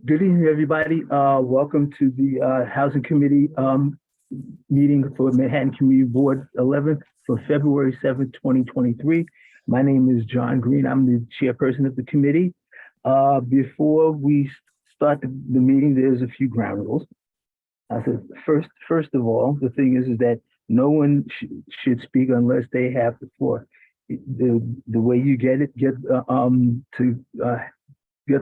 Good evening, everybody. Welcome to the Housing Committee meeting for Manhattan Community Board 11th for February 7th, 2023. My name is John Green. I'm the chairperson of the committee. Before we start the meeting, there's a few ground rules. I said, first of all, the thing is that no one should speak unless they have the floor. The way you get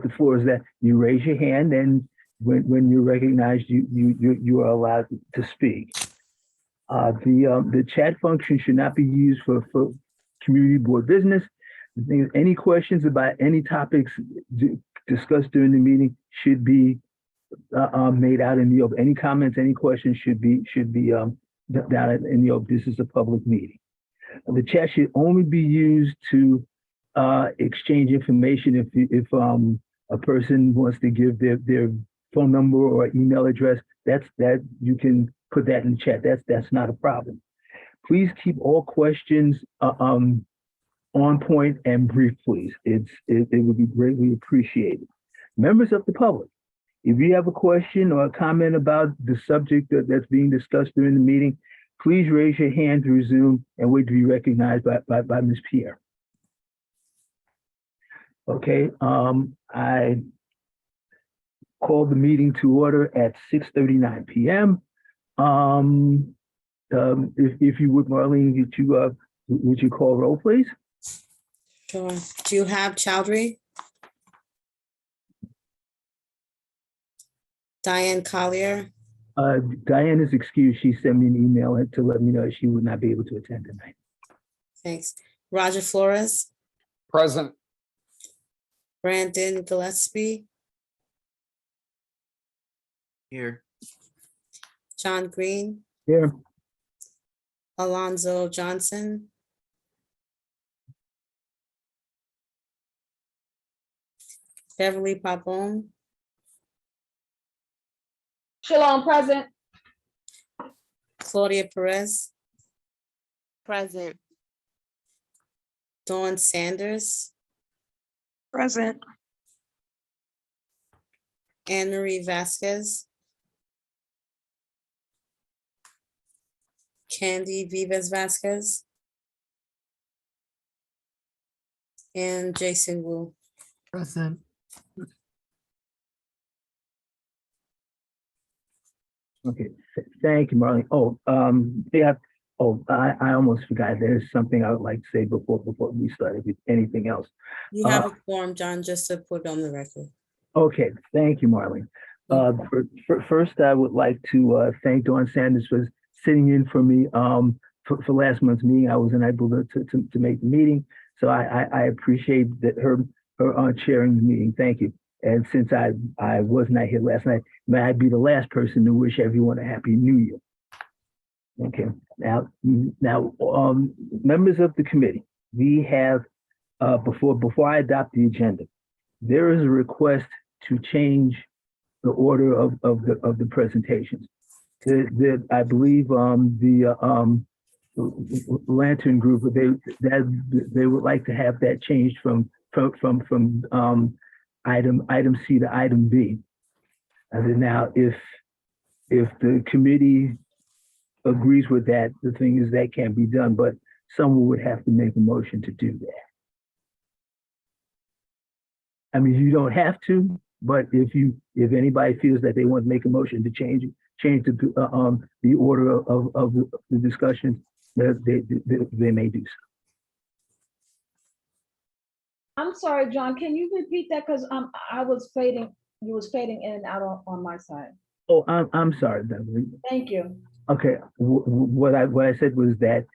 the floor is that you raise your hand, and when you're recognized, you are allowed to speak. The chat function should not be used for community board business. Any questions about any topics discussed during the meeting should be made out in the open. Any comments, any questions should be down in the open. This is a public meeting. The chat should only be used to exchange information if a person wants to give their phone number or email address. That you can put that in the chat. That's not a problem. Please keep all questions on point and brief, please. It would be greatly appreciated. Members of the public, if you have a question or a comment about the subject that's being discussed during the meeting, please raise your hand through Zoom and wait to be recognized by Ms. Pierre. Okay, I called the meeting to order at 6:39 p.m. If you would, Marlene, would you call roll, please? Sure. Do you have Chowdhury? Diane Collier? Diane is excused. She sent me an email to let me know she would not be able to attend tonight. Thanks. Roger Flores? Present. Brandon Gillespie? Here. John Green? Here. Alonzo Johnson? Beverly Pabon? Shalom, present. Claudia Perez? Present. Dawn Sanders? Present. Anne Marie Vasquez? Candy Vivas Vasquez? And Jason Wu. Present. Okay, thank you, Marlene. I almost forgot. There's something I would like to say before we started with anything else. You have a form, John, just to put on the record. Okay, thank you, Marlene. First, I would like to thank Dawn Sanders for sitting in for me for last month's meeting. I was unable to make the meeting, so I appreciate that her chairing the meeting. Thank you. And since I was not here last night, may I be the last person to wish everyone a happy New Year. Okay. Now, members of the committee, we have before I adopt the agenda, there is a request to change the order of the presentations. I believe the Lantern Group, they would like to have that changed from item C to item B. And now, if the committee agrees with that, the thing is that can be done, but someone would have to make a motion to do that. I mean, you don't have to, but if anybody feels that they want to make a motion to change the order of the discussion, they may do so. I'm sorry, John, can you repeat that? Because I was fading, you was fading in and out on my side. Oh, I'm sorry, Beverly. Thank you. Okay, what I said was that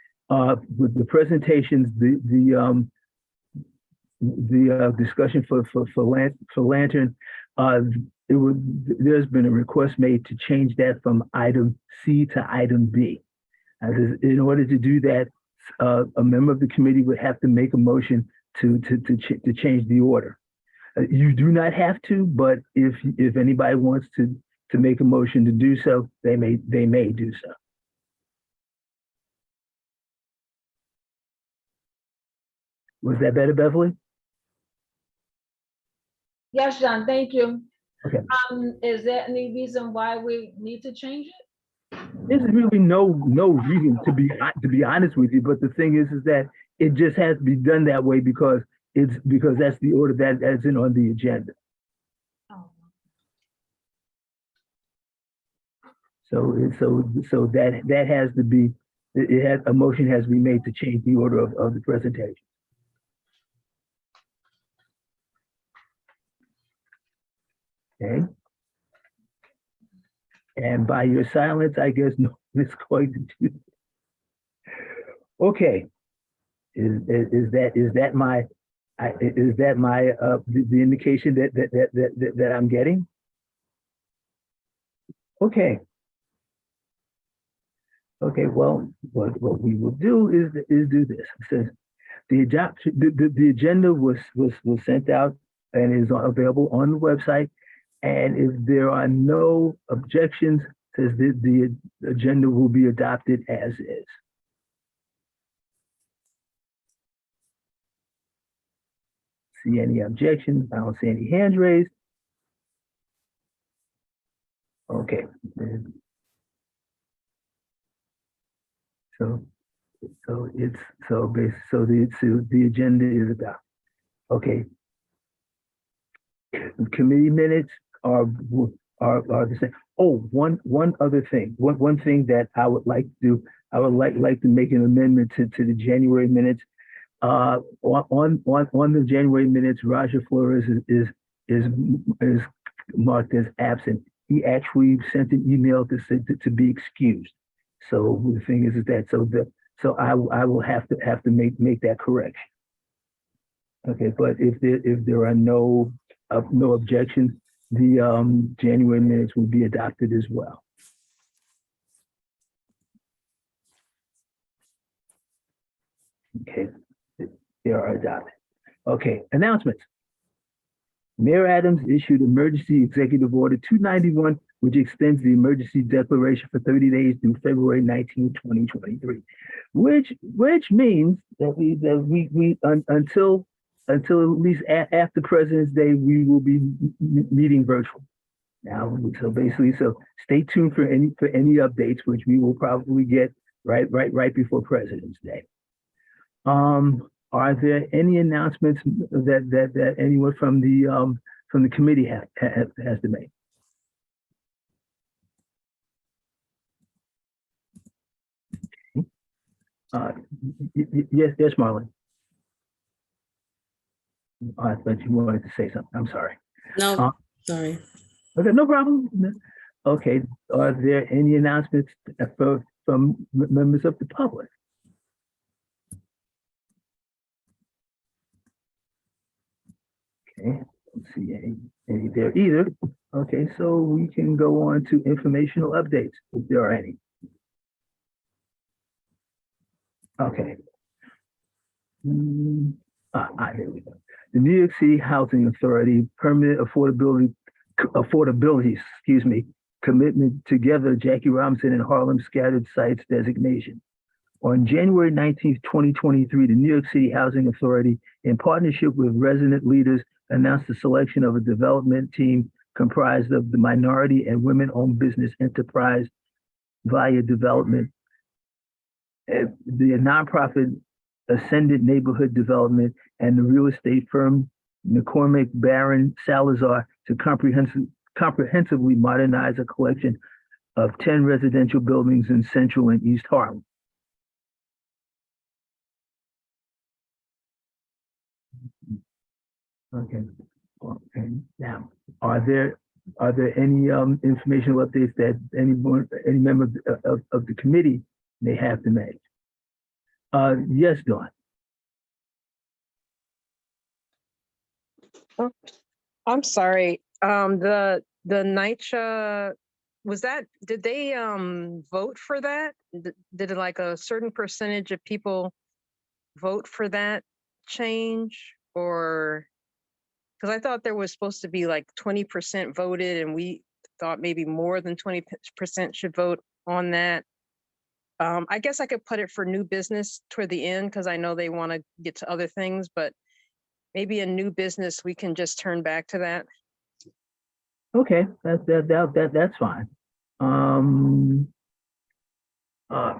with the presentations, the discussion for Lantern, there's been a request made to change that from item C to item B. In order to do that, a member of the committee would have to make a motion to change the order. You do not have to, but if anybody wants to make a motion to do so, they may do so. Was that better, Beverly? Yes, John, thank you. Okay. Is there any reason why we need to change it? There's really no reason to be honest with you, but the thing is that it just has to be done that way because that's the order that's in on the agenda. Oh. So that has to be, a motion has to be made to change the order of the presentation. Okay. And by your silence, I guess no one is going to do. Okay. Is that my the indication that I'm getting? Okay. Okay, well, what we will do is do this. It says the agenda was sent out and is available on the website. And if there are no objections, says the agenda will be adopted as is. See any objections? I don't see any hands raised. Okay. So the agenda is adopted. Okay. Committee minutes are the same. Oh, one other thing. One thing that I would like to do, I would like to make an amendment to the January minutes. On the January minutes, Roger Flores is marked as absent. He actually sent an email to be excused. So the thing is that so I will have to make that correction. Okay, but if there are no objections, the January minutes will be adopted as well. Okay, they are adopted. Okay, announcements. Mayor Adams issued Emergency Executive Order 291, which extends the emergency declaration for 30 days through February 19, 2023, which means that we until at least after President's Day, we will be meeting virtual. Now, so basically, stay tuned for any updates, which we will probably get right before President's Day. Are there any announcements that anyone from the committee has to make? Yes, Marlon. Oh, I thought you wanted to say something. I'm sorry. No, sorry. Okay, no problem. Okay, are there any announcements from members of the public? Okay, don't see any there either. Okay, so we can go on to informational updates if there are any. Okay. Here we go. The New York City Housing Authority Permanent Affordability, Commitment Together, Jackie Robinson and Harlem Scattered Sites designation. On January 19th, 2023, the New York City Housing Authority, in partnership with resident leaders, announced the selection of a development team comprised of the minority and women-owned business enterprise via development, the nonprofit Ascendant Neighborhood Development, and the real estate firm McCormick Barron Salazar to comprehensively modernize a collection of 10 residential buildings in Central and East Harlem. Okay. Now, are there any informational updates that any member of the committee may have to make? Yes, Dawn. Oh, I'm sorry. The NYCHA, did they vote for that? Did like a certain percentage of people vote for that change? Or because I thought there was supposed to be like 20% voted, and we thought maybe more than 20% should vote on that. I guess I could put it for new business toward the end because I know they want to get to other things, but maybe in new business, we can just turn back to that. Okay, that's fine.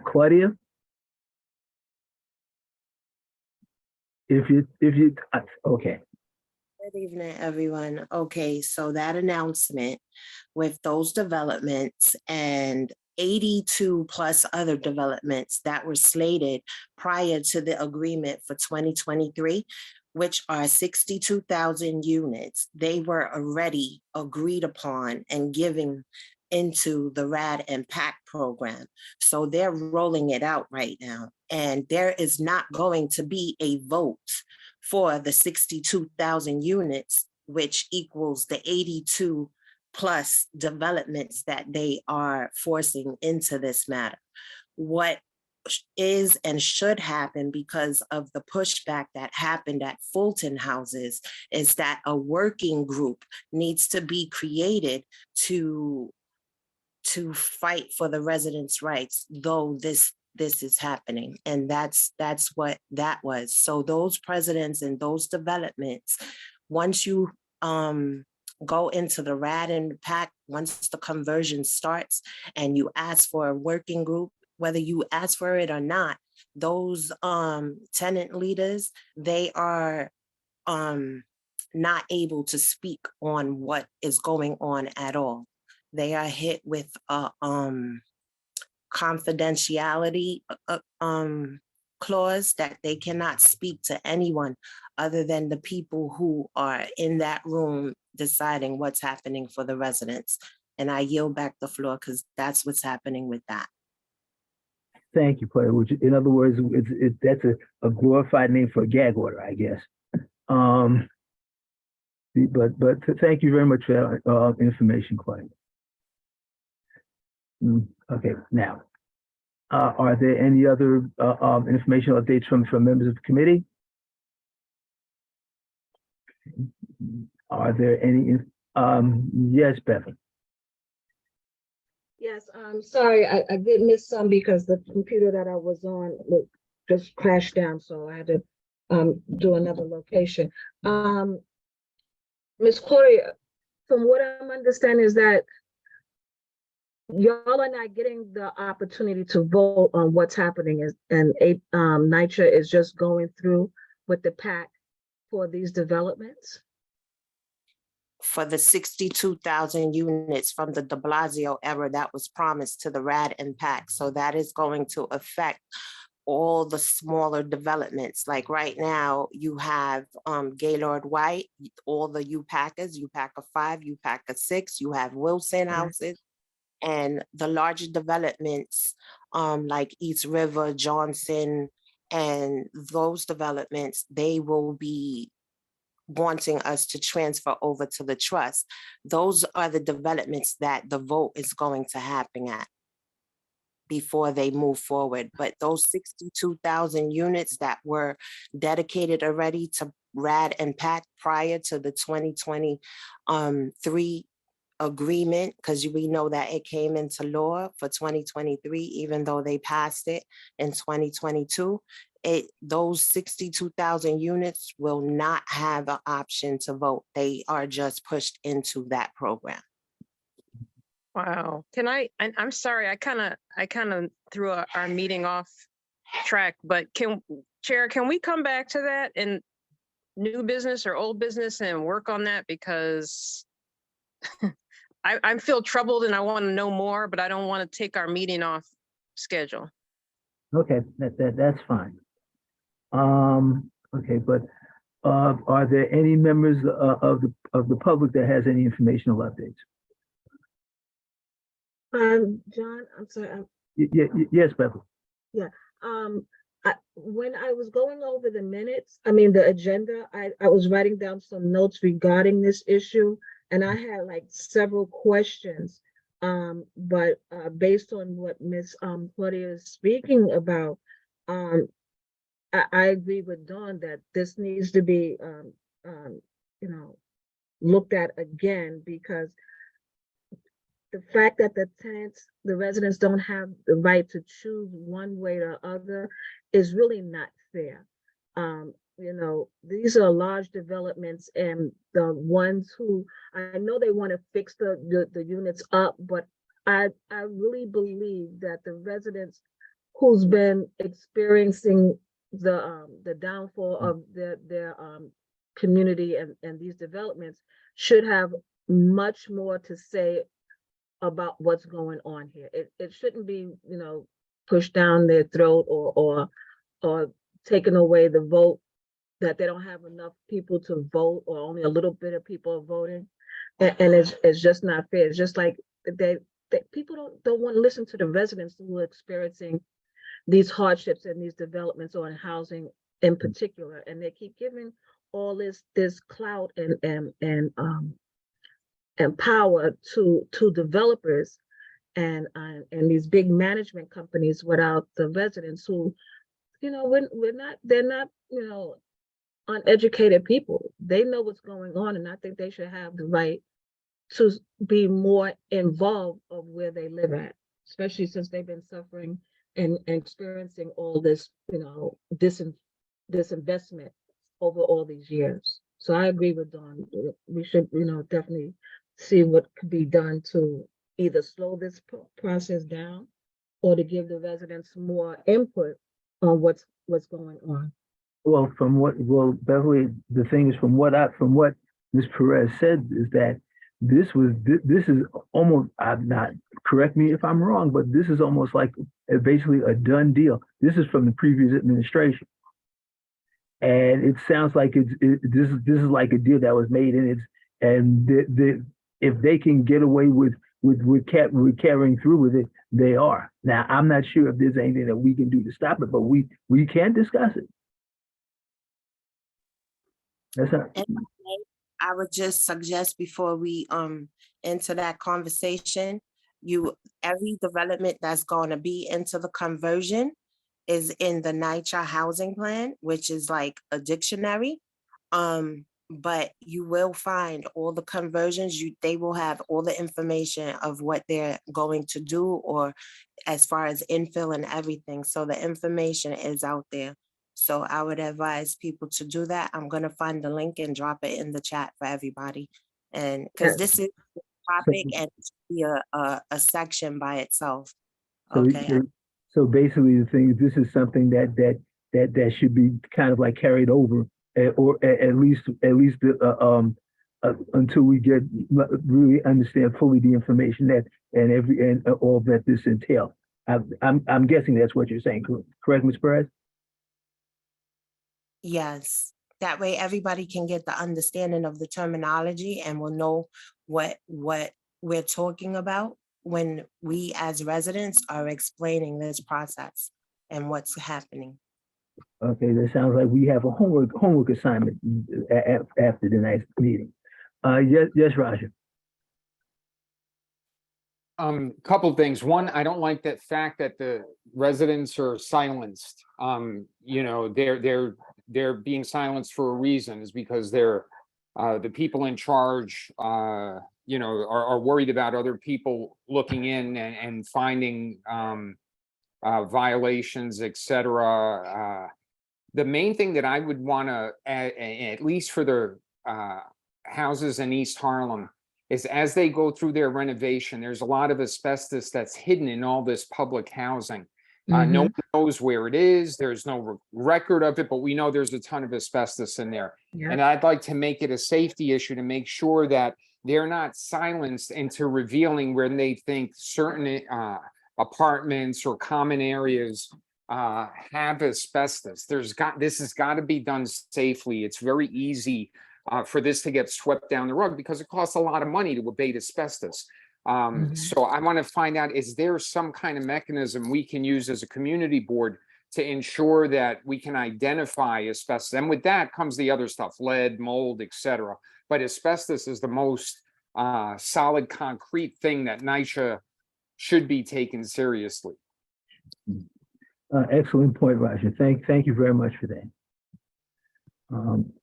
Claudia? Okay, Good evening, everyone. Okay, so that announcement with those developments and 82 plus other developments that were slated prior to the agreement for 2023, which are 62,000 units, they were already agreed upon and given into the RAD and PAC program. So they're rolling it out right now. And there is not going to be a vote for the 62,000 units, which equals the 82 plus developments that they are forcing into this matter. What is and should happen because of the pushback that happened at Fulton houses is that a working group needs to be created to fight for the residents' rights, though this is happening. And that's what that was. So those presidents and those developments, once you go into the RAD and PAC, once the conversion starts and you ask for a working group, whether you ask for it or not, those tenant leaders, they are not able to speak on what is going on at all. They are hit with a confidentiality clause that they cannot speak to anyone other than the people who are in that room deciding what's happening for the residents. And I yield back the floor because that's what's happening with that. thank you, Claudia. Which, in other words, that's a glorified name for a gag order, I guess. But thank you very much for that information, Claudia. Okay, now, are there any other informational updates from members of the committee? Are there any? Yes, Bevan. Yes, I'm sorry, I did miss some because the computer that I was on just crashed down, so I had to do another location. Ms. Claudia, from what I'm understanding is that y'all are not getting the opportunity to vote on what's happening, and NYCHA is just going through with the PAC for these developments. For the 62,000 units from the de Blasio era that was promised to the RAD and PAC. So that is going to affect all the smaller developments. Like right now, you have Gaylord White, all the UPACas, UPACA 5, UPACA 6, you have Wilson houses, and the larger developments like East River, Johnson, and those developments, they will be wanting us to transfer over to the trust. Those are the developments that the vote is going to happen at before they move forward. But those 62,000 units that were dedicated already to RAD and PAC prior to the 2023 agreement, because we know that it came into law for 2023, even though they passed it in 2022. Those 62,000 units will not have an option to vote. They are just pushed into that program. Wow. I'm sorry, I kind of threw our meeting off track, but Chair, can we come back to that in new business or old business and work on that? Because I feel troubled and I want to know more, but I don't want to take our meeting off schedule. Okay, that's fine. Okay, but are there any members of the public that has any informational updates? John, I'm sorry. Yes, Beverly. When I was going over the minutes, the agenda, I was writing down some notes regarding this issue, and I had like several questions. But based on what Ms. Claudia is speaking about, I agree with Dawn that this needs to be, looked at again, because the fact that the residents don't have the right to choose one way or other is really not fair. you know, these are large developments, and the ones who, I know they want to fix the units up, but I really believe that the residents who's been experiencing the downfall of their community and these developments should have much more to say about what's going on here. It shouldn't be, you know, pushed down their throat or taken away the vote, that they don't have enough people to vote, or only a little bit of people are voting. And it's just not fair. It's just like they people don't want to listen to the residents who are experiencing these hardships and these developments on housing in particular. And they keep giving all this clout and power to developers and these big management companies without the residents who, you know, they're not, you know, uneducated people. They know what's going on, and I think they should have the right to be more involved of where they live at, especially since they've been suffering and experiencing all this, you know, disinvestment over all these years. So I agree with Dawn. We should, you know, definitely see what could be done to either slow this process down or to give the residents more input on what's going on. Well, Beverly, the thing is, from what Ms. Perez said, is that this is almost, I'm not, correct me if I'm wrong, but this is almost like basically a done deal. This is from the previous administration. And it sounds like this is like a deal that was made, and if they can get away with carrying through with it, they are. Now, I'm not sure if there's anything that we can do to stop it, but we can discuss it. That's not. I would just suggest before we enter that conversation, every development that's going to be into the conversion is in the NYCHA housing plan, which is like a dictionary. But you will find all the conversions, they will have all the information of what they're going to do, or as far as infill and everything. So the information is out there. So I would advise people to do that. I'm going to find the link and drop it in the chat for everybody. And because this is a topic and it should be a section by itself. Okay. So basically, the thing is, this is something that should be kind of like carried over, or at least until we get really understand fully the information and all that this entails. I'm guessing that's what you're saying. Correct, Ms. Perez? Yes, that way everybody can get the understanding of the terminology and will know what we're talking about when we as residents are explaining this process and what's happening. Okay, that sounds like we have a homework assignment after the next meeting. Yes, Roger. Couple things. One, I don't like that fact that the residents are silenced. You know, they're being silenced for a reason, is because they're the people in charge, you know, are worried about other people looking in and finding violations, etc. The main thing that I would want to, at least for the houses in East Harlem, is as they go through their renovation, there's a lot of asbestos that's hidden in all this public housing. No one knows where it is. There's no record of it, but we know there's a ton of asbestos in there. Yeah. And I'd like to make it a safety issue to make sure that they're not silenced into revealing when they think certain apartments or common areas have asbestos. This has got to be done safely. It's very easy for this to get swept down the rug because it costs a lot of money to abate asbestos. So I want to find out, is there some kind of mechanism we can use as a community board to ensure that we can identify asbestos? And with that comes the other stuff, lead, mold, etc. But asbestos is the most solid, concrete thing that NYCHA should be taken seriously. Excellent point, Roger. Thank you very much for that.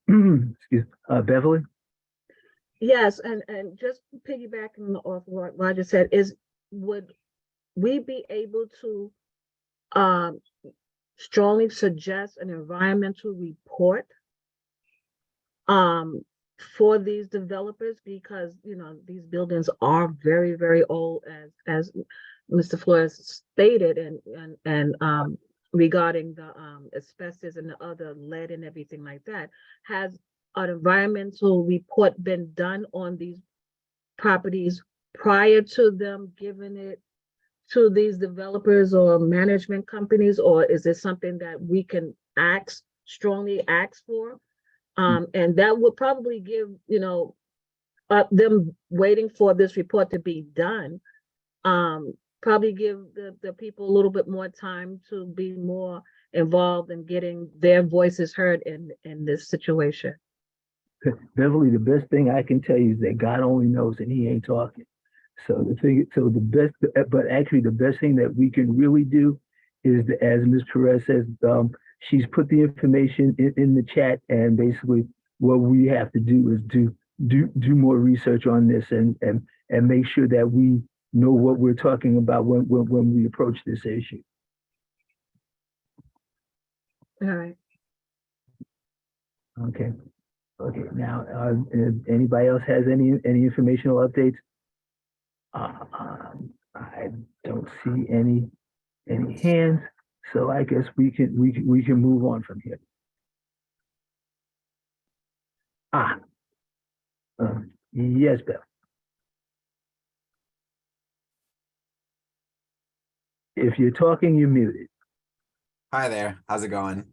Excuse Beverly? Yes, and just piggybacking off what Roger said, would we be able to strongly suggest an environmental report for these developers, because, you know, these buildings are very, very old, as Mr. Flores stated, and regarding the asbestos and the other lead and everything like that. Has an environmental report been done on these properties prior to them giving it to these developers or management companies, or is this something that we can strongly ask for? And that would probably give, you know, them waiting for this report to be done, probably give the people a little bit more time to be more involved in getting their voices heard in this situation. Beverly, the best thing I can tell you is that God only knows and he ain't talking. So but actually the best thing that we can really do is, as Ms. Perez says, she's put the information in the chat, and basically what we have to do is do more research on this and make sure that we know what we're talking about when we approach this issue. All right. Okay. Okay. Now, if anybody else has any informational updates? I don't see any hands, so I guess we can move on from here. Yes, Bill. If you're talking, you're muted. Hi there. How's it going?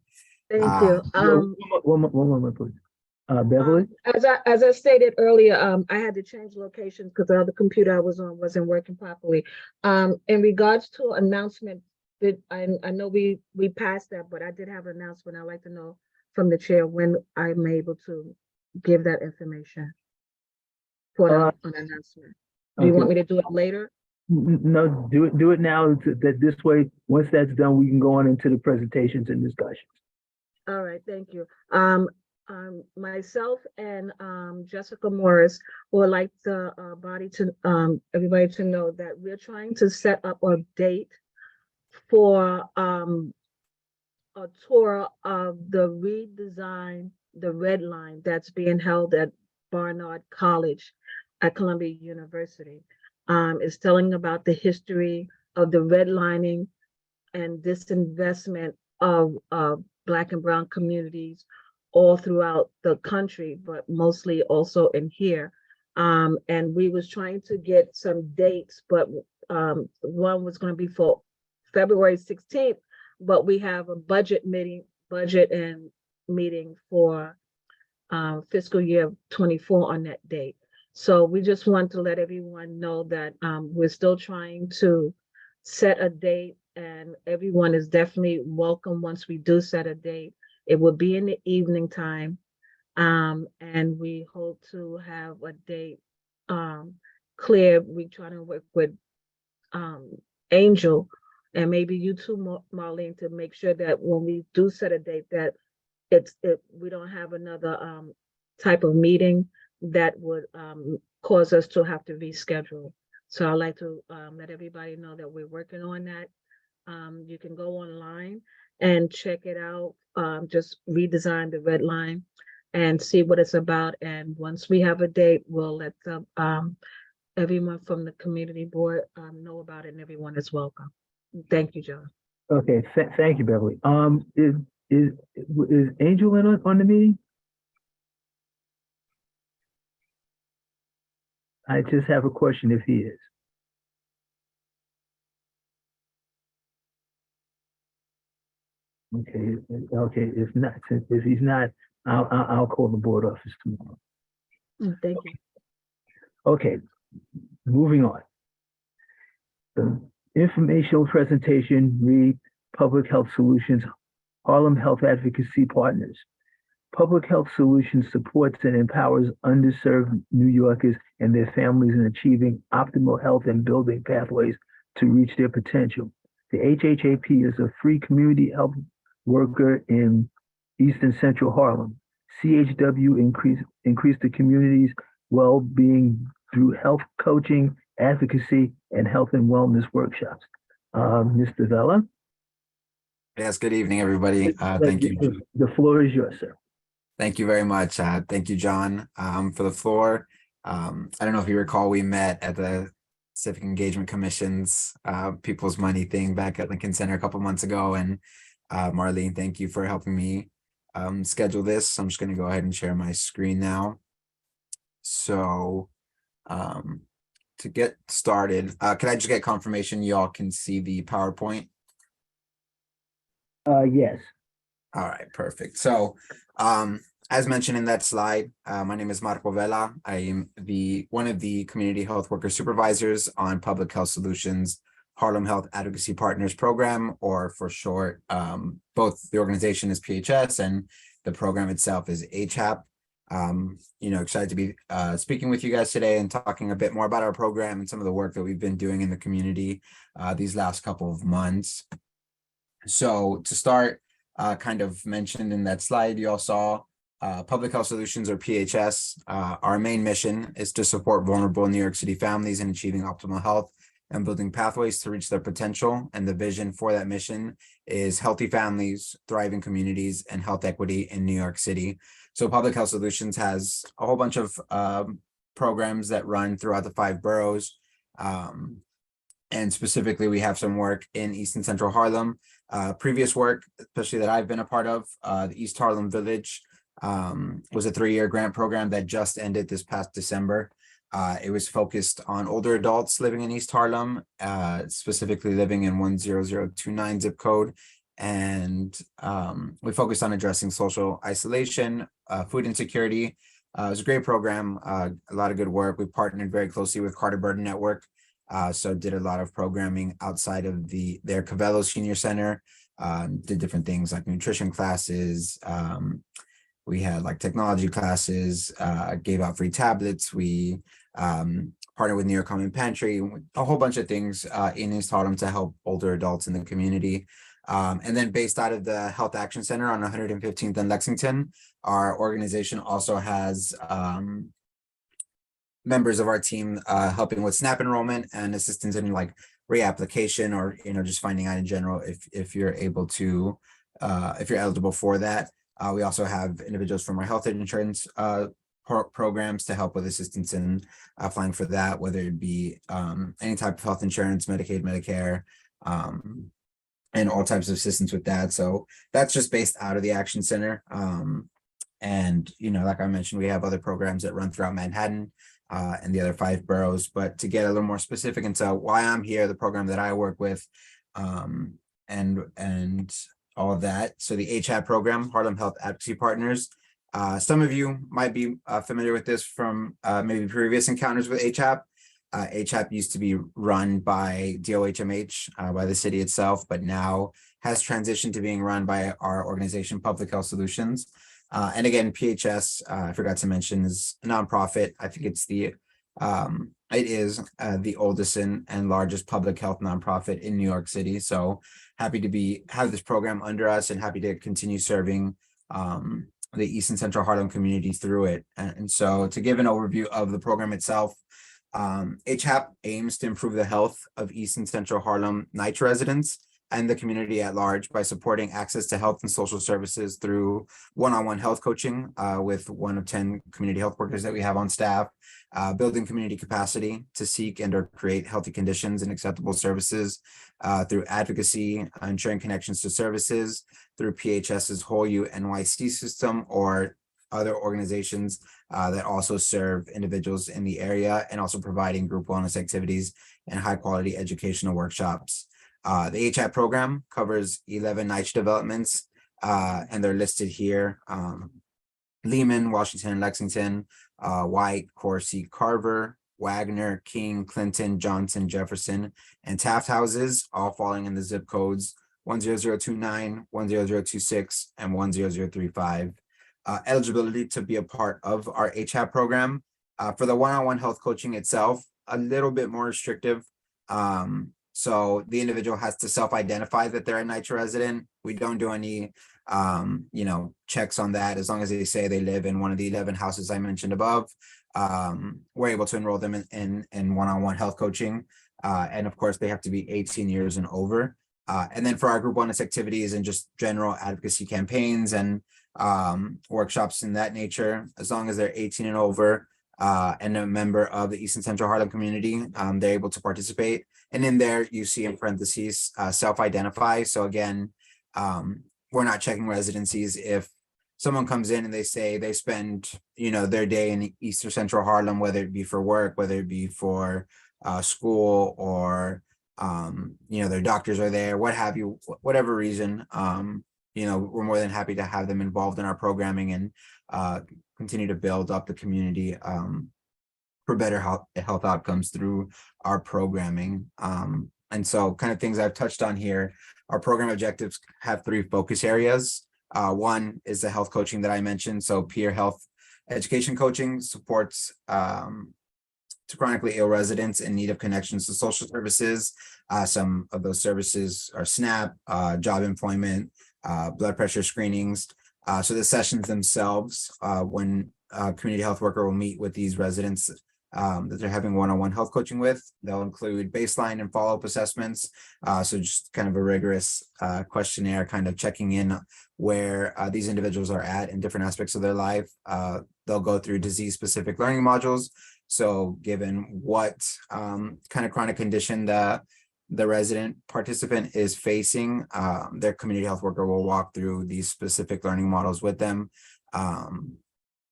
Thank you. One moment, please. Beverly? As I stated earlier, I had to change locations because the other computer I was on wasn't working properly. In regards to announcement, I know we passed that, but I did have an announcement. I'd like to know from the chair when I'm able to give that information for an announcement. Do you want me to do it later? No, do it now. That this way, once that's done, we can go on into the presentations and discussions. All right, thank you. Myself and Jessica Morris would like the body to everybody to know that we're trying to set up a date for a tour of the redesign, the red line that's being held at Barnard College at Columbia University. It's telling about the history of the redlining and disinvestment of Black and Brown communities all throughout the country, but mostly also in here. And we was trying to get some dates, but one was going to be for February 16th, but we have a budget meeting for fiscal year 24 on that date. So we just want to let everyone know that we're still trying to set a date, and everyone is definitely welcome once we do set a date. It will be in the evening time, and we hope to have a date clear. We're trying to work with Angel and maybe you too, Marlene, to make sure that when we do set a date that we don't have another type of meeting that would cause us to have to reschedule. So I'd like to let everybody know that we're working on that. You can go online and check it out. Just redesign the red line and see what it's about. And once we have a date, we'll let everyone from the community board know about it, and everyone is welcome. Thank you, John. Okay, thank you, Beverly. Is Angel in on the meeting? I just have a question if he is. Okay, if he's not, I'll call the board office tomorrow. Thank you. Okay, moving on. The informational presentation read Public Health Solutions, Harlem Health Advocacy Partners. Public Health Solutions supports and empowers underserved New Yorkers and their families in achieving optimal health and building pathways to reach their potential. The HHAP is a free community health worker in East and Central Harlem. CHW increased the community's well-being through health coaching, advocacy, and health and wellness workshops. Mr. Vella? Yes, good evening, everybody. Thank you. The floor is yours, sir. Thank you very much. Thank you, John, for the floor. I don't know if you recall, we met at the Civic Engagement Commission's People's Money thing back at Lincoln Center a couple months ago. And Marlene, thank you for helping me schedule this. I'm just going to go ahead and share my screen now. So to get started, can I just get confirmation y'all can see the PowerPoint? Yes. All right, perfect. So as mentioned in that slide, my name is Marco Vela. I am one of the community health worker supervisors on Public Health Solutions Harlem Health Advocacy Partners Program, or for short, both the organization is PHS and the program itself is HAP. Excited to be speaking with you guys today and talking a bit more about our program and some of the work that we've been doing in the community these last couple of months. So to start, kind of mentioned in that slide you all saw, Public Health Solutions, or PHS, our main mission is to support vulnerable New York City families in achieving optimal health and building pathways to reach their potential. And the vision for that mission is healthy families, thriving communities, and health equity in New York City. So Public Health Solutions has a whole bunch of programs that run throughout the 5 boroughs. And specifically, we have some work in East and Central Harlem. Previous work, especially that I've been a part of, the East Harlem Village was a 3-year grant program that just ended this past December. It was focused on older adults living in East Harlem, specifically living in 10029 zip code. And we focused on addressing social isolation, food insecurity. It was a great program, a lot of good work. We partnered very closely with Carter Burden Network. So did a lot of programming outside of their Cavello Senior Center, did different things like nutrition classes. We had like technology classes, gave out free tablets. We partnered with New York Common Pantry, a whole bunch of things in East Harlem to help older adults in the community. And then based out of the Health Action Center on 115th and Lexington, our organization also has members of our team helping with SNAP enrollment and assistance in like reapplication, or just finding out in general if you're able to if you're eligible for that. We also have individuals from our health insurance programs to help with assistance in applying for that, whether it be any type of health insurance, Medicaid, Medicare, and all types of assistance with that. So that's just based out of the Action Center. And like I mentioned, we have other programs that run throughout Manhattan and the other 5 boroughs. But to get a little more specific into why I'm here, the program that I work with, and all of that. So the HAP program, Harlem Health Advocacy Partners. Some of you might be familiar with this from maybe previous encounters with HAP. HAP used to be run by DOHMH, by the city itself, but now has transitioned to being run by our organization, Public Health Solutions. And again, PHS, I forgot to mention, is a nonprofit. I think it's it is the oldest and largest public health nonprofit in New York City. So happy to have this program under us and happy to continue serving the East and Central Harlem communities through it. And so to give an overview of the program itself, HAP aims to improve the health of East and Central Harlem NYCHA residents and the community at large by supporting access to health and social services through one-on-one health coaching with 1 of 10 community health workers that we have on staff, building community capacity to seek and or create healthy conditions and acceptable services through advocacy, ensuring connections to services through PHS's whole U NYC system or other organizations that also serve individuals in the area, and also providing group wellness activities and high quality educational workshops. The HAP program covers 11 NYCHA developments, and they're listed here. Lehman, Washington, Lexington, White, Corsi, Carver, Wagner, King, Clinton, Johnson, Jefferson, and Taft houses, all falling in the zip codes 10029, 10026, and 10035. Eligibility to be a part of our HAP program. For the one-on-one health coaching itself, a little bit more restrictive. So the individual has to self-identify that they're a NYCHA resident. We don't do any, checks on that. As long as they say they live in one of the 11 houses I mentioned above, we're able to enroll them in one-on-one health coaching. And of course, they have to be 18 years and over. And then for our group wellness activities and just general advocacy campaigns and workshops in that nature, as long as they're 18 and over, and a member of the East and Central Harlem community, they're able to participate. And in there, you see in parentheses, self-identify. So again, we're not checking residencies. If someone comes in and they say they spend, their day in East or Central Harlem, whether it be for work, whether it be for school, or their doctors are there, what have you, whatever reason, we're more than happy to have them involved in our programming and continue to build up the community for better health outcomes through our programming. And so kind of things I've touched on here, our program objectives have 3 focus areas. One is the health coaching that I mentioned. So peer health education coaching supports to chronically ill residents in need of connections to social services. Some of those services are SNAP, job employment, blood pressure screenings. So the sessions themselves, when a community health worker will meet with these residents that they're having one-on-one health coaching with, they'll include baseline and follow-up assessments. So just kind of a rigorous questionnaire, kind of checking in where these individuals are at in different aspects of their life. They'll go through disease-specific learning modules. So given what kind of chronic condition the resident participant is facing, their community health worker will walk through these specific learning models with them.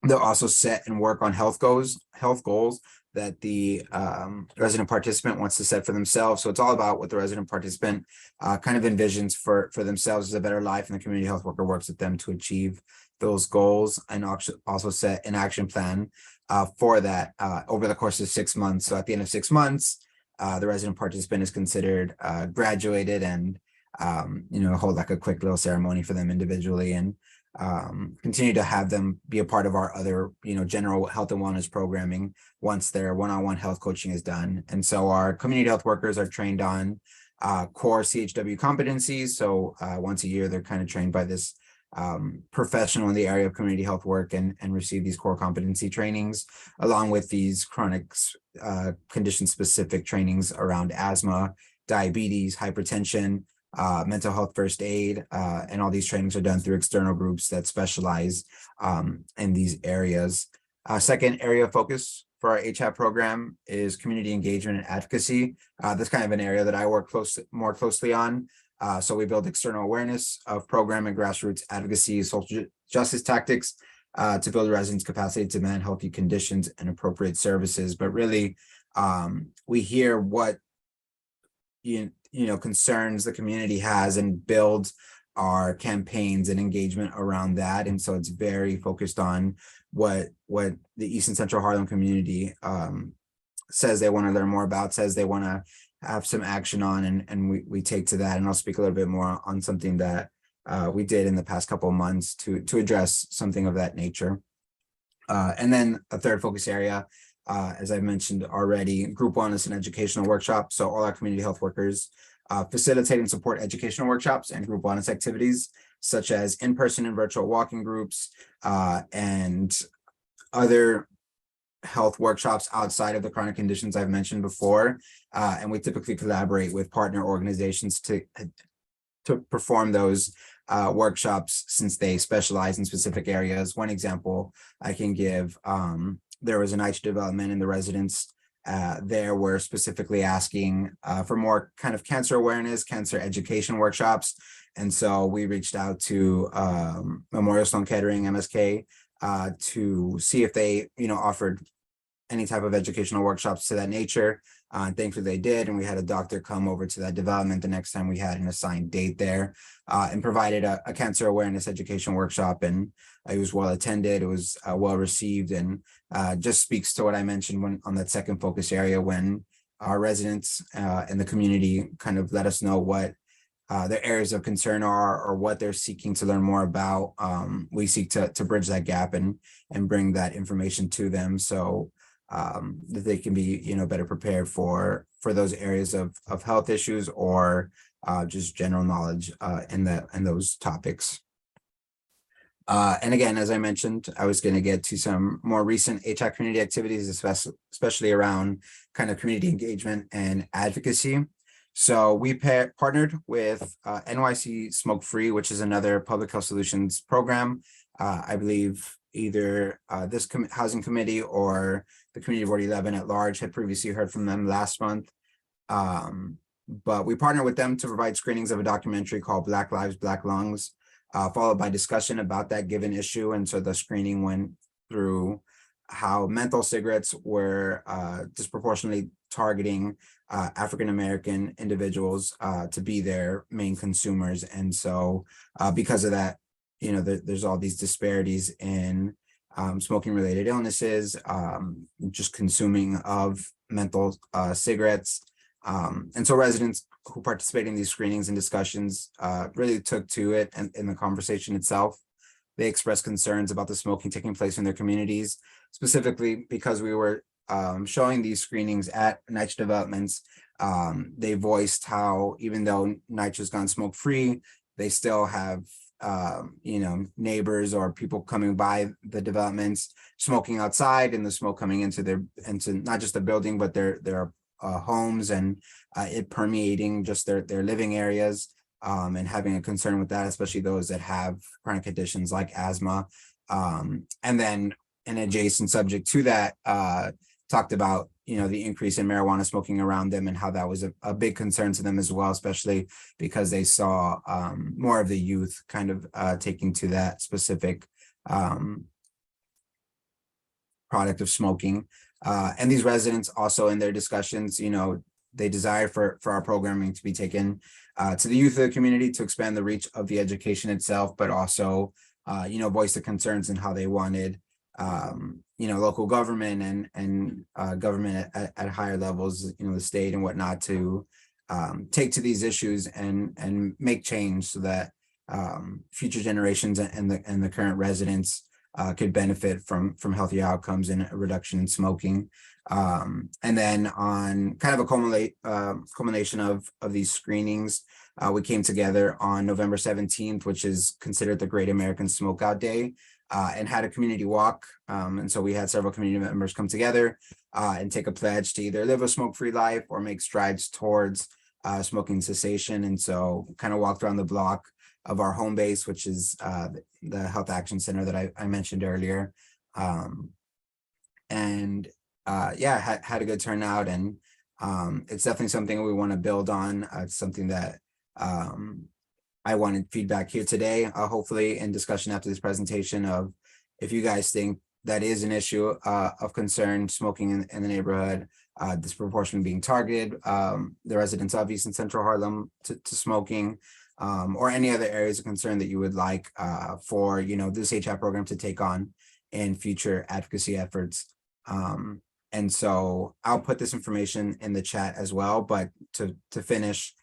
They'll also set and work on health goals that the resident participant wants to set for themselves. So it's all about what the resident participant kind of envisions for themselves as a better life, and the community health worker works with them to achieve those goals, and also set an action plan for that over the course of 6 months. So at the end of 6 months, the resident participant is considered graduated, and hold like a quick little ceremony for them individually, and continue to have them be a part of our other, general health and wellness programming once their one-on-one health coaching is done. And so our community health workers are trained on core CHW competencies. So once a year, they're kind of trained by this professional in the area of community health work, and receive these core competency trainings, along with these chronic condition specific trainings around asthma, diabetes, hypertension, mental health first aid, and all these trainings are done through external groups that specialize in these areas. Second area of focus for our HAP program is community engagement and advocacy. That's kind of an area that I work more closely on. So we build external awareness of program and grassroots advocacy, social justice tactics to build residents' capacity to demand healthy conditions and appropriate services. But really, we hear what concerns the community has, and build our campaigns and engagement around that. And so it's very focused on what the East and Central Harlem community says they want to learn more about, says they want to have some action on, and we take to that. And I'll speak a little bit more on something that we did in the past couple of months to address something of that nature. And then a third focus area, as I mentioned already, group wellness and educational workshops. So all our community health workers facilitate and support educational workshops and group wellness activities, such as in-person and virtual walking groups, and other health workshops outside of the chronic conditions I've mentioned before. And we typically collaborate with partner organizations to perform those workshops, since they specialize in specific areas. One example I can give, there was a NYCHA development, and the residents there were specifically asking for more kind of cancer awareness, cancer education workshops. And so we reached out to Memorial Sloan Kettering, MSK, to see if they, offered any type of educational workshops to that nature. Thankfully they did, and we had a doctor come over to that development the next time we had an assigned date there, and provided a cancer awareness education workshop, and it was well attended. It was well received, and just speaks to what I mentioned when on that second focus area, when our residents and the community kind of let us know what their areas of concern are, or what they're seeking to learn more about. We seek to bridge that gap and bring that information to them, so that they can be, better prepared for those areas of health issues, or just general knowledge in those topics. And again, as I mentioned, I was going to get to some more recent HAC community activities, especially around kind of community engagement and advocacy. So we partnered with NYC Smoke Free, which is another public health solutions program. I believe either this housing committee or the Community Board 11 at large had previously heard from them last month. But we partnered with them to provide screenings of a documentary called Black Lives, Black Lungs, followed by discussion about that given issue. And so the screening went through how menthol cigarettes were disproportionately targeting African-American individuals to be their main consumers. And so because of that, you know, there's all these disparities in smoking related illnesses, just consuming of menthol cigarettes. And so residents who participate in these screenings and discussions really took to it and in the conversation itself. They expressed concerns about the smoking taking place in their communities, specifically because we were showing these screenings at NYCHA developments. They voiced how even though NYCHA's gone smoke free, they still have you know, neighbors or people coming by the developments smoking outside, and the smoke coming into not just the building but their homes, and it permeating just their living areas, and having a concern with that, especially those that have chronic conditions like asthma. And then an adjacent subject to that talked about, you know, the increase in marijuana smoking around them and how that was a big concern to them as well, especially because they saw more of the youth kind of taking to that specific product of smoking. And these residents also in their discussions, you know, they desire for our programming to be taken to the youth of the community to expand the reach of the education itself, but also, you know, voice the concerns and how they wanted, you know, local government and government at higher levels, you know, the state and whatnot, to take to these issues and make change so that future generations and the current residents could benefit from healthy outcomes and a reduction in smoking. And then on kind of a culmination of these screenings, we came together on November 17th, which is considered the Great American Smokeout Day, and had a community walk. And so we had several community members come together and take a pledge to either live a smoke-free life or make strides towards smoking cessation. And so kind of walked around the block of our home base, which is the Health Action Center that I mentioned earlier. Yeah, had a good turnout, and it's definitely something we want to build on. It's something that I wanted feedback here today, hopefully in discussion after this presentation, of if you guys think that is an issue of concern, smoking in the neighborhood, disproportionately being targeted, the residents of East and Central Harlem to smoking, or any other areas of concern that you would like for, you know, this HI program to take on in future advocacy efforts. And so I'll put this information in the chat as well, but to finish,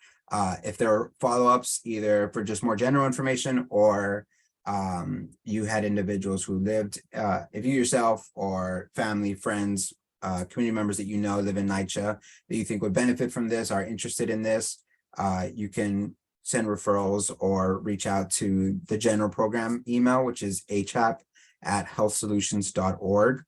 if there are follow-ups, either for just more general information, or you had individuals who lived, if you yourself or family, friends, community members that you know live in NYCHA that you think would benefit from this, are interested in this, you can send referrals or reach out to the general program email, which is hap@healthsolutions.org.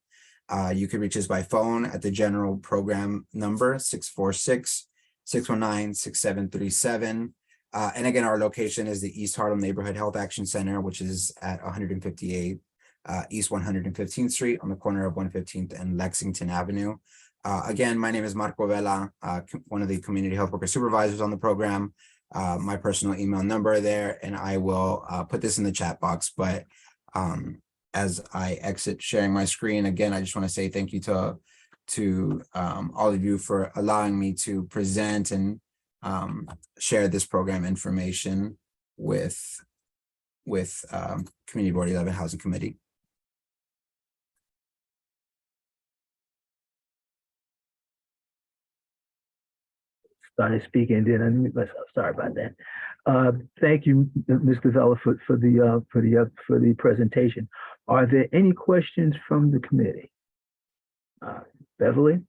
You can reach us by phone at the general program number 646-619-6737. And again, our location is the East Harlem Neighborhood Health Action Center, which is at 158 East 115th Street on the corner of 115th and Lexington Avenue. Again, my name is Marco Vela, one of the community health worker supervisors on the program. My personal email number there, and I will put this in the chat box. But as I exit sharing my screen, again, I just want to say thank you to all of you for allowing me to present and share this program information with Community Board 11 Housing Committee. Started speaking, then I mute myself. Sorry about that. Thank you, Mr. Vela, for the presentation. Are there any questions from the committee? Beverly?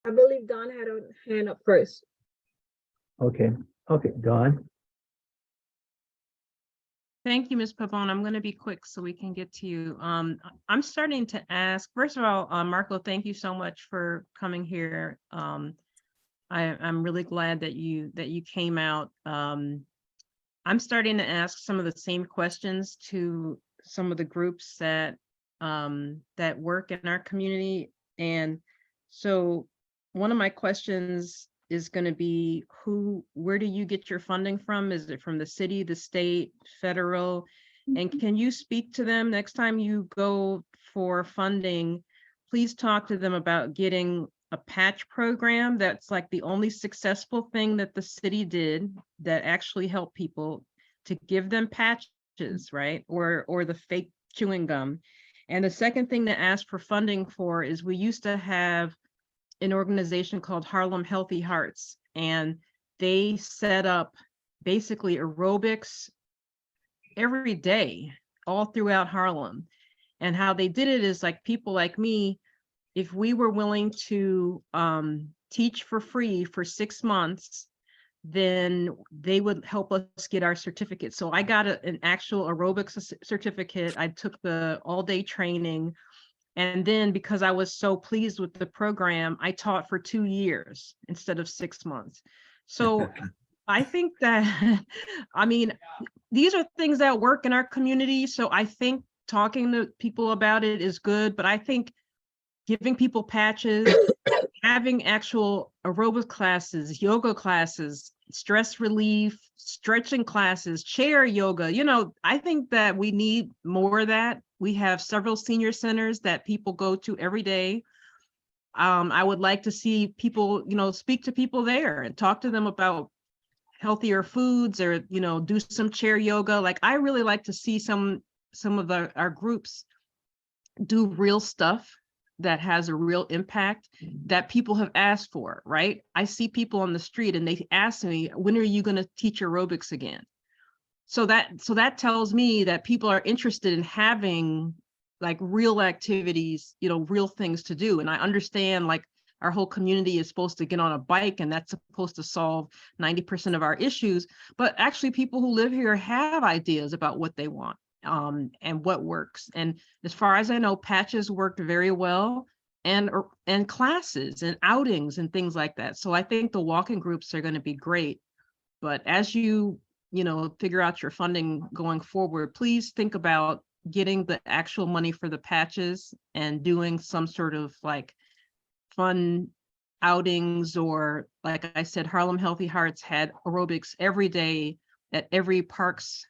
I believe Don had a hand up first. Okay, Dawn. Thank you, Ms. Pavone. I'm going to be quick so we can get to you. I'm starting to ask, first of all, Marco, thank you so much for coming here. I'm really glad that you came out I'm starting to ask some of the same questions to some of the groups that that work in our community. And so one of my questions is going to be where do you get your funding from? Is it from the city, the state, federal? And can you speak to them next time you go for funding? Please talk to them about getting a patch program. That's like the only successful thing that the city did that actually helped people, to give them patches, right? Or the fake chewing gum. And the second thing to ask for funding for is, we used to have an organization called Harlem Healthy Hearts, and they set up basically aerobics every day all throughout Harlem. And how they did it is, like, people like me, if we were willing to teach for free for 6 months, then they would help us get our certificate. So I got an actual aerobics certificate. I took the all-day training. And then, because I was so pleased with the program, I taught for 2 years instead of 6 months. So I think that, I mean, these are things that work in our community. So I think talking to people about it is good, but I think giving people patches, having actual aerobic classes, yoga classes, stress relief, stretching classes, chair yoga, I think that we need more of that. We have several senior centers that people go to every day. I would like to see people, speak to people there and talk to them about healthier foods, or, do some chair yoga. Like, I really like to see some of our groups do real stuff that has a real impact that people have asked for, right? I see people on the street and they ask me, when are you going to teach aerobics again? So that tells me that people are interested in having like real activities, real things to do. And I understand, like, our whole community is supposed to get on a bike and that's supposed to solve 90% of our issues. But actually, people who live here have ideas about what they want. And what works. And as far as I know, patches worked very well, and classes and outings and things like that. So I think the walking groups are going to be great. But as you figure out your funding going forward, please think about getting the actual money for the patches and doing some sort of like fun outings, or, like I said, Harlem Healthy Hearts had aerobics every day at every parks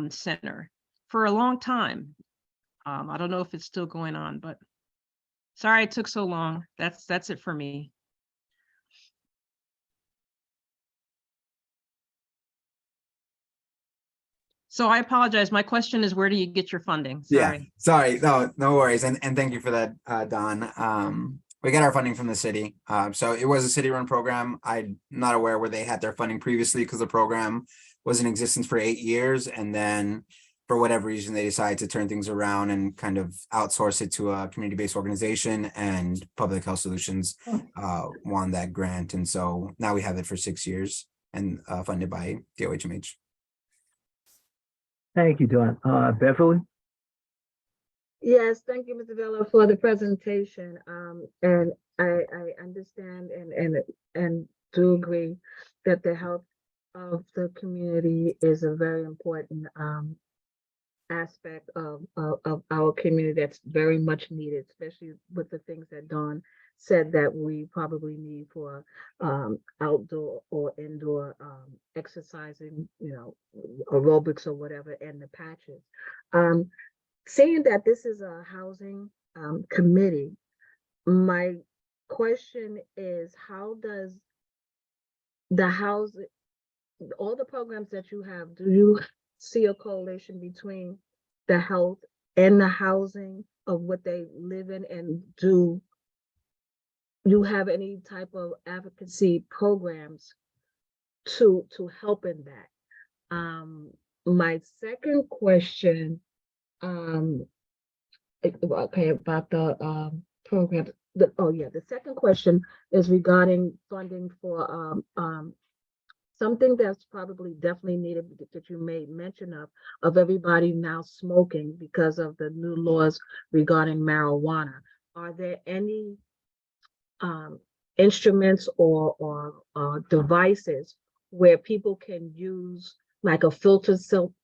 center for a long time. I don't know if it's still going on, but sorry it took so long. That's it for me. So I apologize. My question is, where do you get your funding? Sorry. Yeah, sorry, no worries, and thank you for that, Don. We get our funding from the city. So it was a city-run program. I'm not aware where they had their funding previously, because the program was in existence for 8 years, and then for whatever reason they decided to turn things around and kind of outsource it to a community-based organization, and Public Health Solutions won that grant, and so now we have it for 6 years and funded by DOHMH. Thank you, Dawn. Beverly? Yes, thank you, Mr. Villa, for the presentation. And I understand and do agree that the health of the community is a very important aspect of our community that's very much needed, especially with the things that Dawn said that we probably need for outdoor or indoor exercising, aerobics or whatever, and the patches. Seeing that this is a housing committee, my question is, how does the housing, all the programs that you have, do you see a correlation between the health and the housing of what they live in? And do you have any type of advocacy programs to help in that? My second question, okay, about the program. The second question is regarding funding for something that's probably definitely needed, that you made mention of everybody now smoking because of the new laws regarding marijuana. Are there any instruments or devices where people can use like a filter system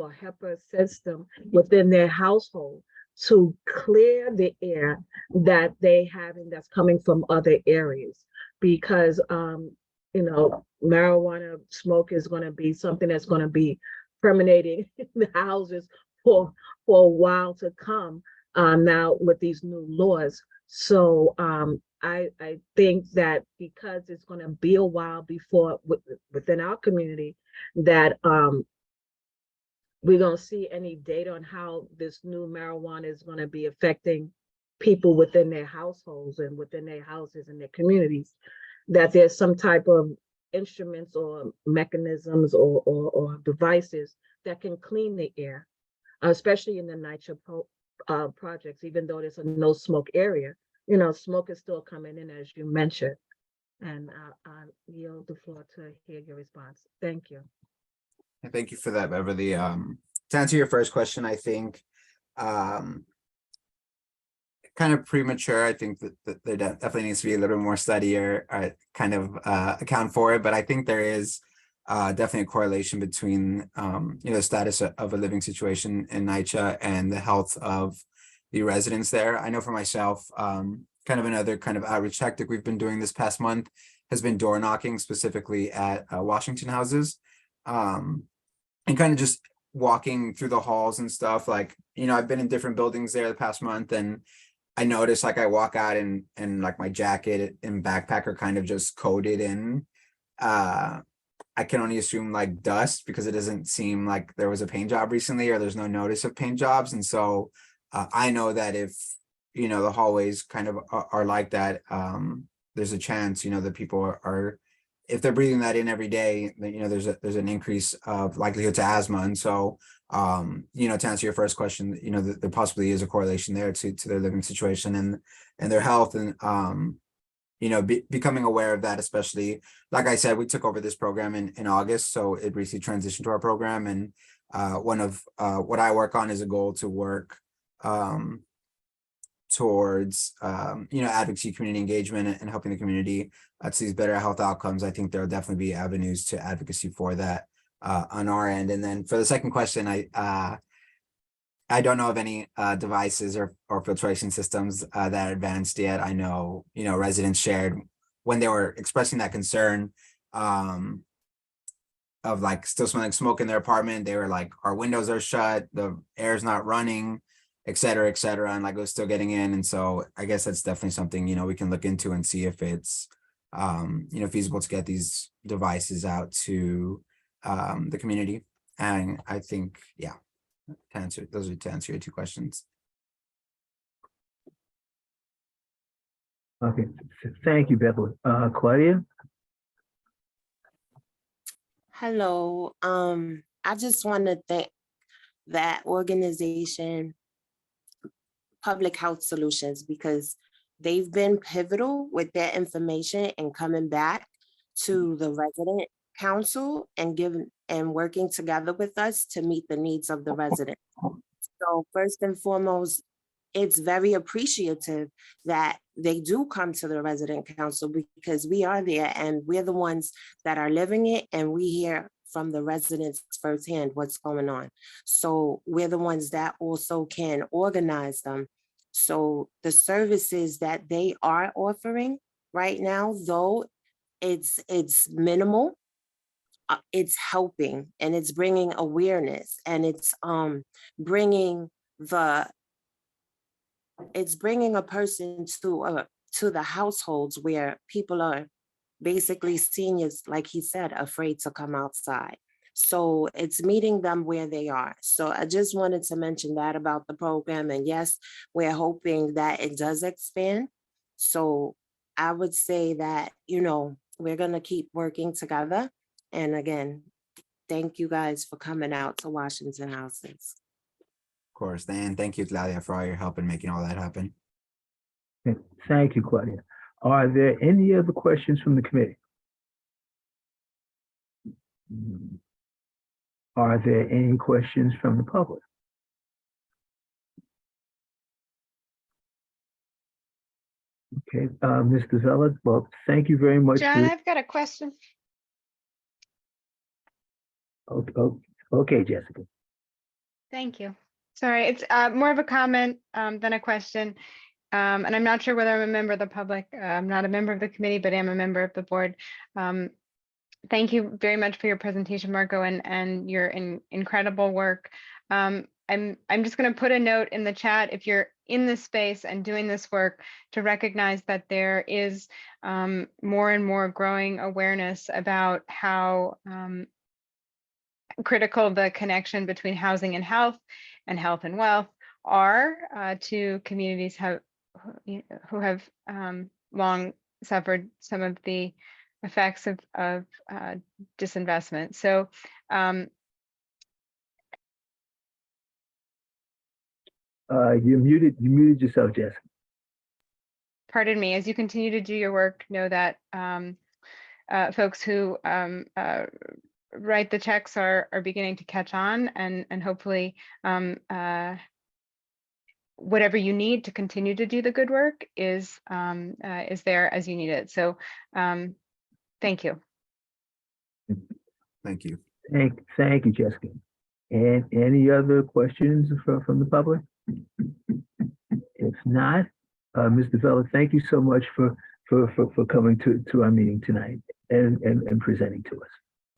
or HEPA system within their household to clear the air that they having that's coming from other areas. Because marijuana smoke is going to be something that's going to be permeating in the houses for a while to come, now with these new laws. So I think that because it's going to be a while before within our community that we're going to see any data on how this new marijuana is going to be affecting people within their households and within their houses and their communities, that there's some type of instruments or mechanisms or devices that can clean the air, especially in the NYCHA projects. Even though there's a no smoke area, smoke is still coming in, as you mentioned. And I yield the floor to hear your response. Thank you. Thank you for that, Beverly. To answer your first question, I think kind of premature. I think that there definitely needs to be a little more study or kind of account for it. But I think there is definitely a correlation between the status of a living situation in NYCHA and the health of the residents there. I know for myself, kind of another kind of outreach tactic we've been doing this past month has been door knocking, specifically at Washington houses, and kind of just walking through the halls and stuff. Like, I've been in different buildings there the past month, and I noticed like I walk out and like my jacket and backpack are kind of just coated in I can only assume like dust, because it doesn't seem like there was a paint job recently, or there's no notice of paint jobs. And so I know that if the hallways kind of are like that, there's a chance that people are if they're breathing that in every day, then there's an increase of likelihood to asthma. And so to answer your first question, there possibly is a correlation there to their living situation and their health. And becoming aware of that, especially, like I said, we took over this program in August, so it recently transitioned to our program. And one of what I work on is a goal to work towards advocacy, community engagement, and helping the community to these better health outcomes. I think there'll definitely be avenues to advocacy for that on our end. And then for the second question, I don't know of any devices or filtration systems that are advanced yet. I know, residents shared when they were expressing that concern of like still smelling smoke in their apartment. They were like, our windows are shut, the air's not running, et cetera, and like it was still getting in. And so I guess that's definitely something, we can look into and see if it's, feasible to get these devices out to the community. And I think, yeah. Those are to answer your two questions. Okay, thank you, Beverly. Claudia? Hello. I just want to thank that organization, Public Health Solutions, because they've been pivotal with their information and coming back to the resident council and working together with us to meet the needs of the residents. So first and foremost, it's very appreciative that they do come to the resident council, because we are there and we're the ones that are living it, and we hear from the residents firsthand what's going on. So we're the ones that also can organize them. So the services that they are offering right now, though it's minimal, it's helping, and it's bringing awareness, and it's bringing a person to the households where people are basically seniors, like he said, afraid to come outside. So it's meeting them where they are. So I just wanted to mention that about the program. And yes, we're hoping that it does expand. So I would say that, we're going to keep working together. And again, thank you guys for coming out to Washington Houses. Of course, and thank you, Claudia, for all your help in making all that happen. Thank you, Claudia. Are there any other questions from the committee? Are there any questions from the public? Okay, Mr. Vella, well, thank you very much. John, I've got a question. Okay, okay, Jessica. Thank you. Sorry, it's more of a comment than a question. And I'm not sure whether I'm a member of the public. I'm not a member of the committee, but I am a member of the board. Thank you very much for your presentation, Marco, and your incredible work. I'm just going to put a note in the chat if you're in this space and doing this work to recognize that there is more and more growing awareness about how critical the connection between housing and health and wealth are to communities who have long suffered some of the effects of disinvestment. So You muted yourself, Jessica. pardon me, as you continue to do your work, know that folks who write the checks are beginning to catch on, and hopefully whatever you need to continue to do the good work is there as you need it. So thank you. Thank you. Thank you, Jessica. And any other questions from the public? If not, Mr. Vella, thank you so much for coming to our meeting tonight and presenting to us.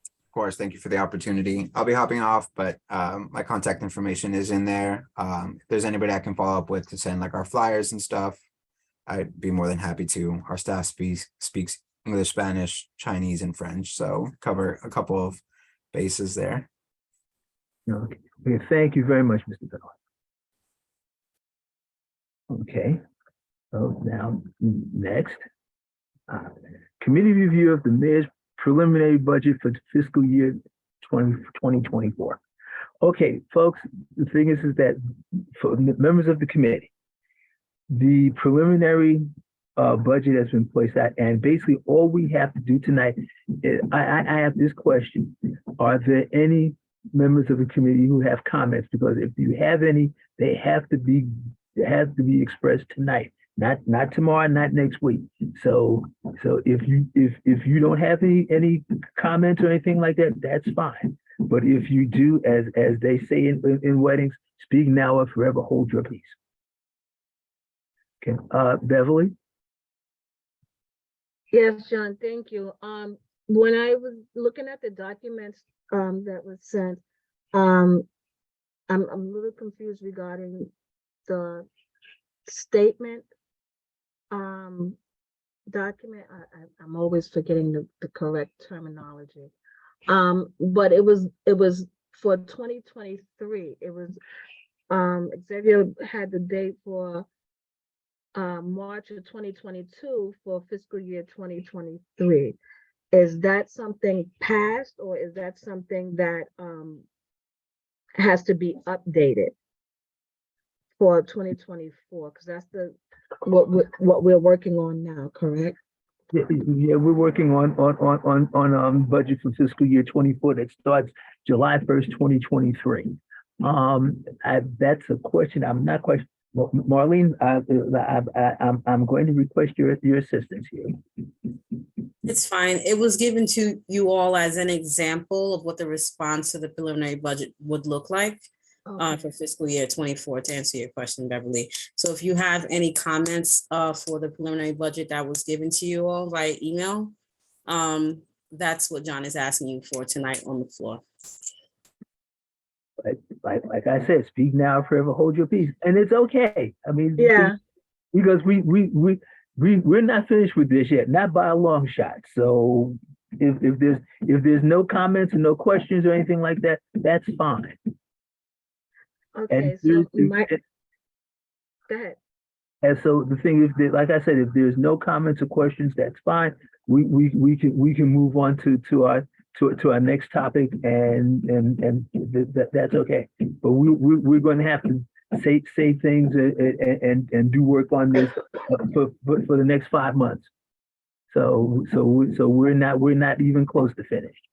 Of course, thank you for the opportunity. I'll be hopping off, but my contact information is in there. If there's anybody I can follow up with to send like our flyers and stuff, I'd be more than happy to. Our staff speaks English, Spanish, Chinese, and French, so cover a couple of bases there. Okay. Thank you very much, Mr. Vella. Okay. So now next, committee review of the mayor's preliminary budget for fiscal year 2024. Okay, folks, the thing is that for members of the committee, the preliminary budget has been placed out, and basically all we have to do tonight is, I have this question: are there any members of the committee who have comments? Because if you have any, they have to be expressed tonight. Not tomorrow, not next week. So if you don't have any comments or anything like that, that's fine. But if you do, as they say in weddings, speak now or forever hold your peace. Okay, Beverly. Yes, John, thank you. When I was looking at the documents that was sent, I'm a little confused regarding the statement document. I'm always forgetting the correct terminology. But it was for 2023. It was Xavier had the date for March of 2022 for fiscal year 2023. Is that something passed, or is that something that has to be updated for 2024? Because that's what we're working on now, correct? Yeah, we're working on budget for fiscal year 24 that starts July 1st, 2023. That's a question I'm not quite. Marlene, I'm going to request your assistance here. It's fine. It was given to you all as an example of what the response to the preliminary budget would look like for fiscal year 24, to answer your question, Beverly. So if you have any comments for the preliminary budget that was given to you all via email, that's what John is asking you for tonight on the floor. Like I said, speak now, forever hold your peace, and it's okay. I mean, Yeah, because we're not finished with this yet, not by a long shot. So if there's no comments and no questions or anything like that, that's fine. okay, And go ahead. And so the thing is that, like I said, if there's no comments or questions, that's fine. We can move on to our next topic, and that's okay. But we're going to have to say things and do work on this for the next 5 months. So we're not even close to finished.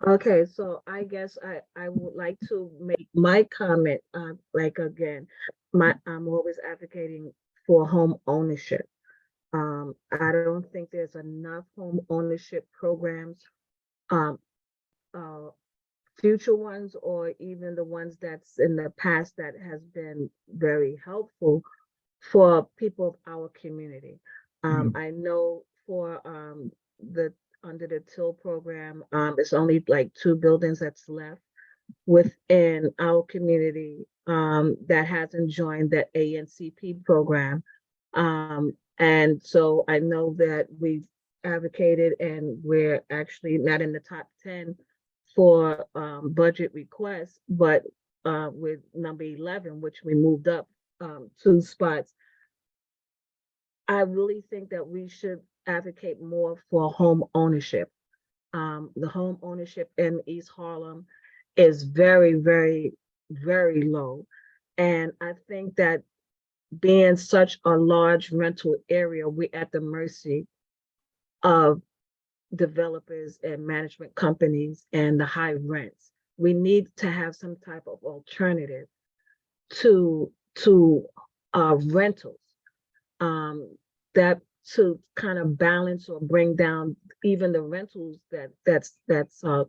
Okay, so I guess I would like to make my comment, like again, I'm always advocating for home ownership. I don't think there's enough home ownership programs um, future ones or even the ones that's in the past that has been very helpful for people of our community. I know for the under the TIL program, it's only like 2 buildings that's left within our community that hasn't joined that ANCP program. And so I know that we've advocated and we're actually not in the top 10 for budget requests, but with number 11, which we moved up 2 spots. I really think that we should advocate more for home ownership. The home ownership in East Harlem is very, very, very low. And I think that being such a large rental area, we're at the mercy of developers and management companies and the high rents. We need to have some type of alternative to rentals that to kind of balance or bring down even the rentals that's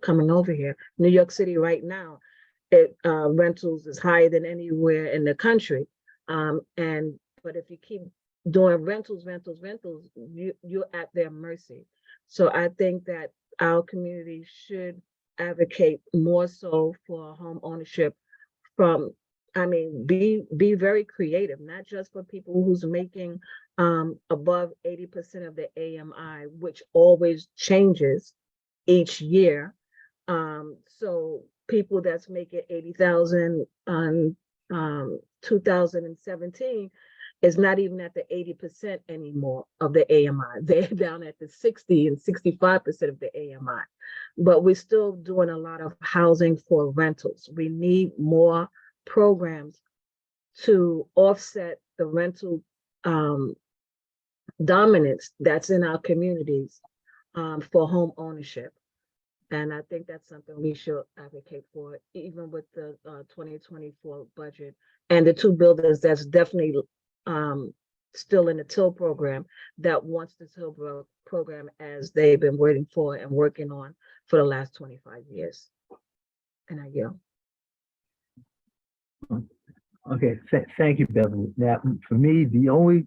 coming over here. New York City right now, rentals is higher than anywhere in the country. But if you keep doing rentals, you're at their mercy. So I think that our community should advocate more so for home ownership be very creative, not just for people who's making above 80% of the AMI, which always changes each year. So people that's making 80,000 on 2017 is not even at the 80% anymore of the AMI. They're down at the 60 and 65% of the AMI. But we're still doing a lot of housing for rentals. We need more programs to offset the rental dominance that's in our communities for home ownership. And I think that's something we should advocate for, even with the 2024 budget and the 2 buildings that's definitely still in the TIL program that wants the TIL program as they've been waiting for and working on for the last 25 years. And I yield. Okay, thank you, Beverly. Now, for me, the only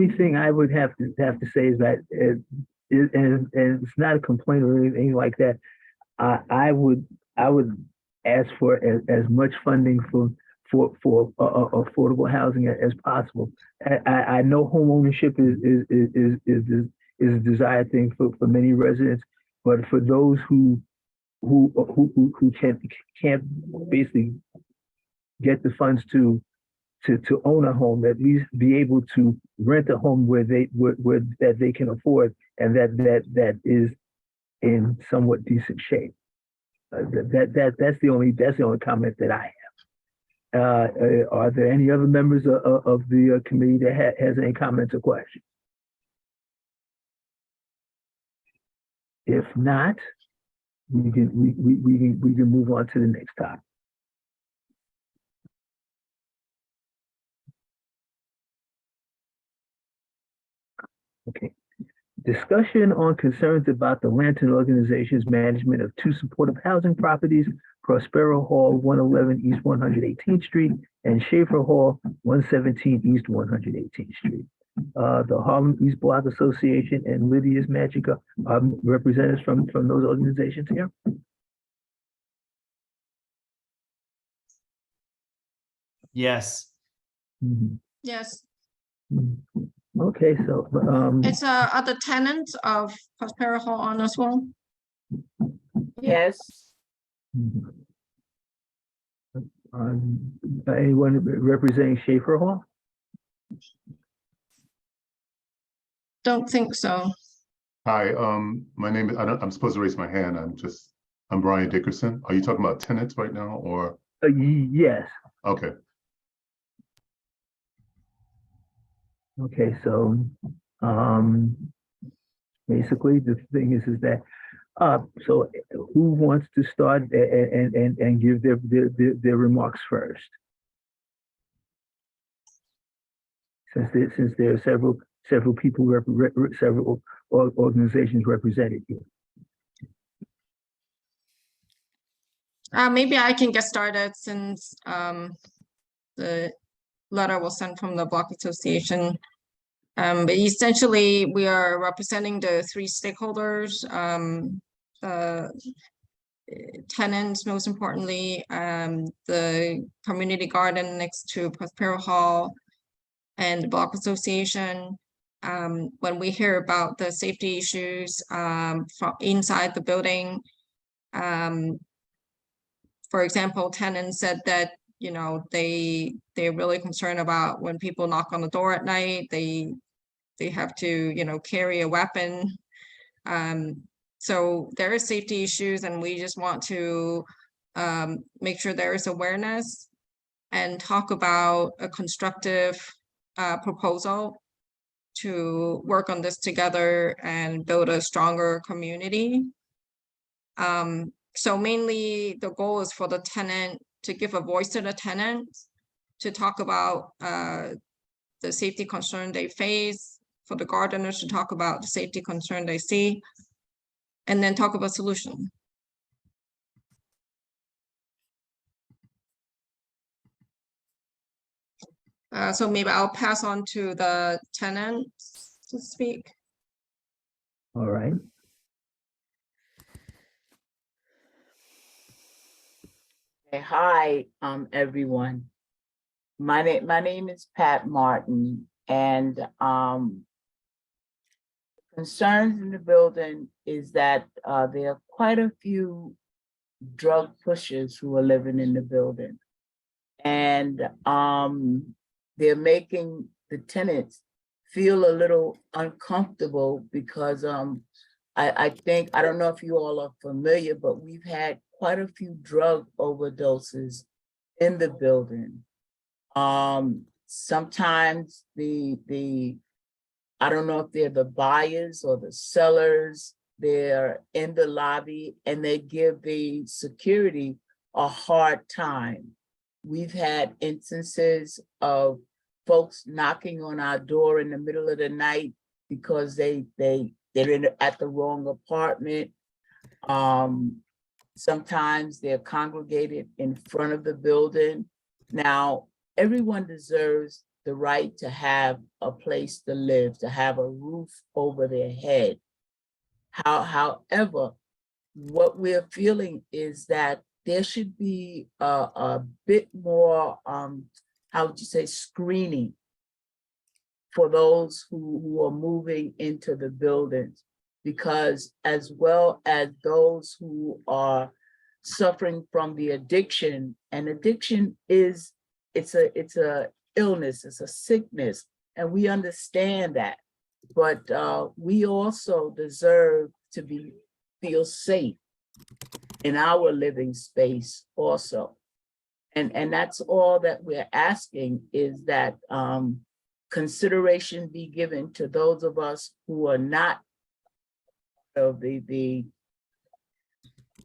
thing I would have to say is that, and it's not a complaint or anything like that. I would ask for as much funding for affordable housing as possible. I know home ownership is a desired thing for many residents, but for those who can't basically get the funds to own a home, at least be able to rent a home where that they can afford and that is in somewhat decent shape. That's the only comment that I have. Are there any other members of the committee that has any comments or questions? If not, we can move on to the next topic. Okay. Discussion on concerns about the Lantern Organization's management of 2 supportive housing properties, Prospero Hall, 111 East 118th Street, and Schaefer Hall, 117 East 118th Street. The Harlem East Block Association and Lydia's Magica are representatives from those organizations here. Yes. Mhm. Yes, Mhm. Okay, so it's other tenants of Prospero Hall on as well. Yes. mhm. Anyone representing Schaefer Hall? Don't think so. Hi, my name is, I'm supposed to raise my hand. I'm Brian Dickerson. Are you talking about tenants right now or? Yes. Okay. Okay, so basically the thing is that so who wants to start and give their remarks first? Since there are several people, several organizations represented here. Maybe I can get started since the letter was sent from the Block Association. But essentially, we are representing the three stakeholders, tenants, most importantly, the community garden next to Prospero Hall, and the Block Association. When we hear about the safety issues from inside the building, for example, tenants said that, you know, they're really concerned about when people knock on the door at night, they have to, you know, carry a weapon. So there are safety issues, and we just want to make sure there is awareness and talk about a constructive proposal to work on this together and build a stronger community. So mainly the goal is for the tenant to give a voice to the tenant, to talk about the safety concern they face, for the gardeners to talk about the safety concern they see, and then talk about solution. So maybe I'll pass on to the tenants to speak. All right. Hi, everyone. My name is Pat Martin, and concerns in the building is that there are quite a few drug pushers who are living in the building, and they're making the tenants feel a little uncomfortable because I think, I don't know if you all are familiar, but we've had quite a few drug overdoses in the building. Sometimes I don't know if they're the buyers or the sellers, they're in the lobby and they give the security a hard time. We've had instances of folks knocking on our door in the middle of the night because they're at the wrong apartment. Sometimes they're congregated in front of the building. Now, everyone deserves the right to have a place to live, to have a roof over their head. However, what we're feeling is that there should be a bit more, how would you say, screening for those who are moving into the buildings, because as well as those who are suffering from the addiction, and addiction is, it's a illness, it's a sickness, and we understand that, but we also deserve to feel safe in our living space also. And that's all that we're asking, is that consideration be given to those of us who are not of the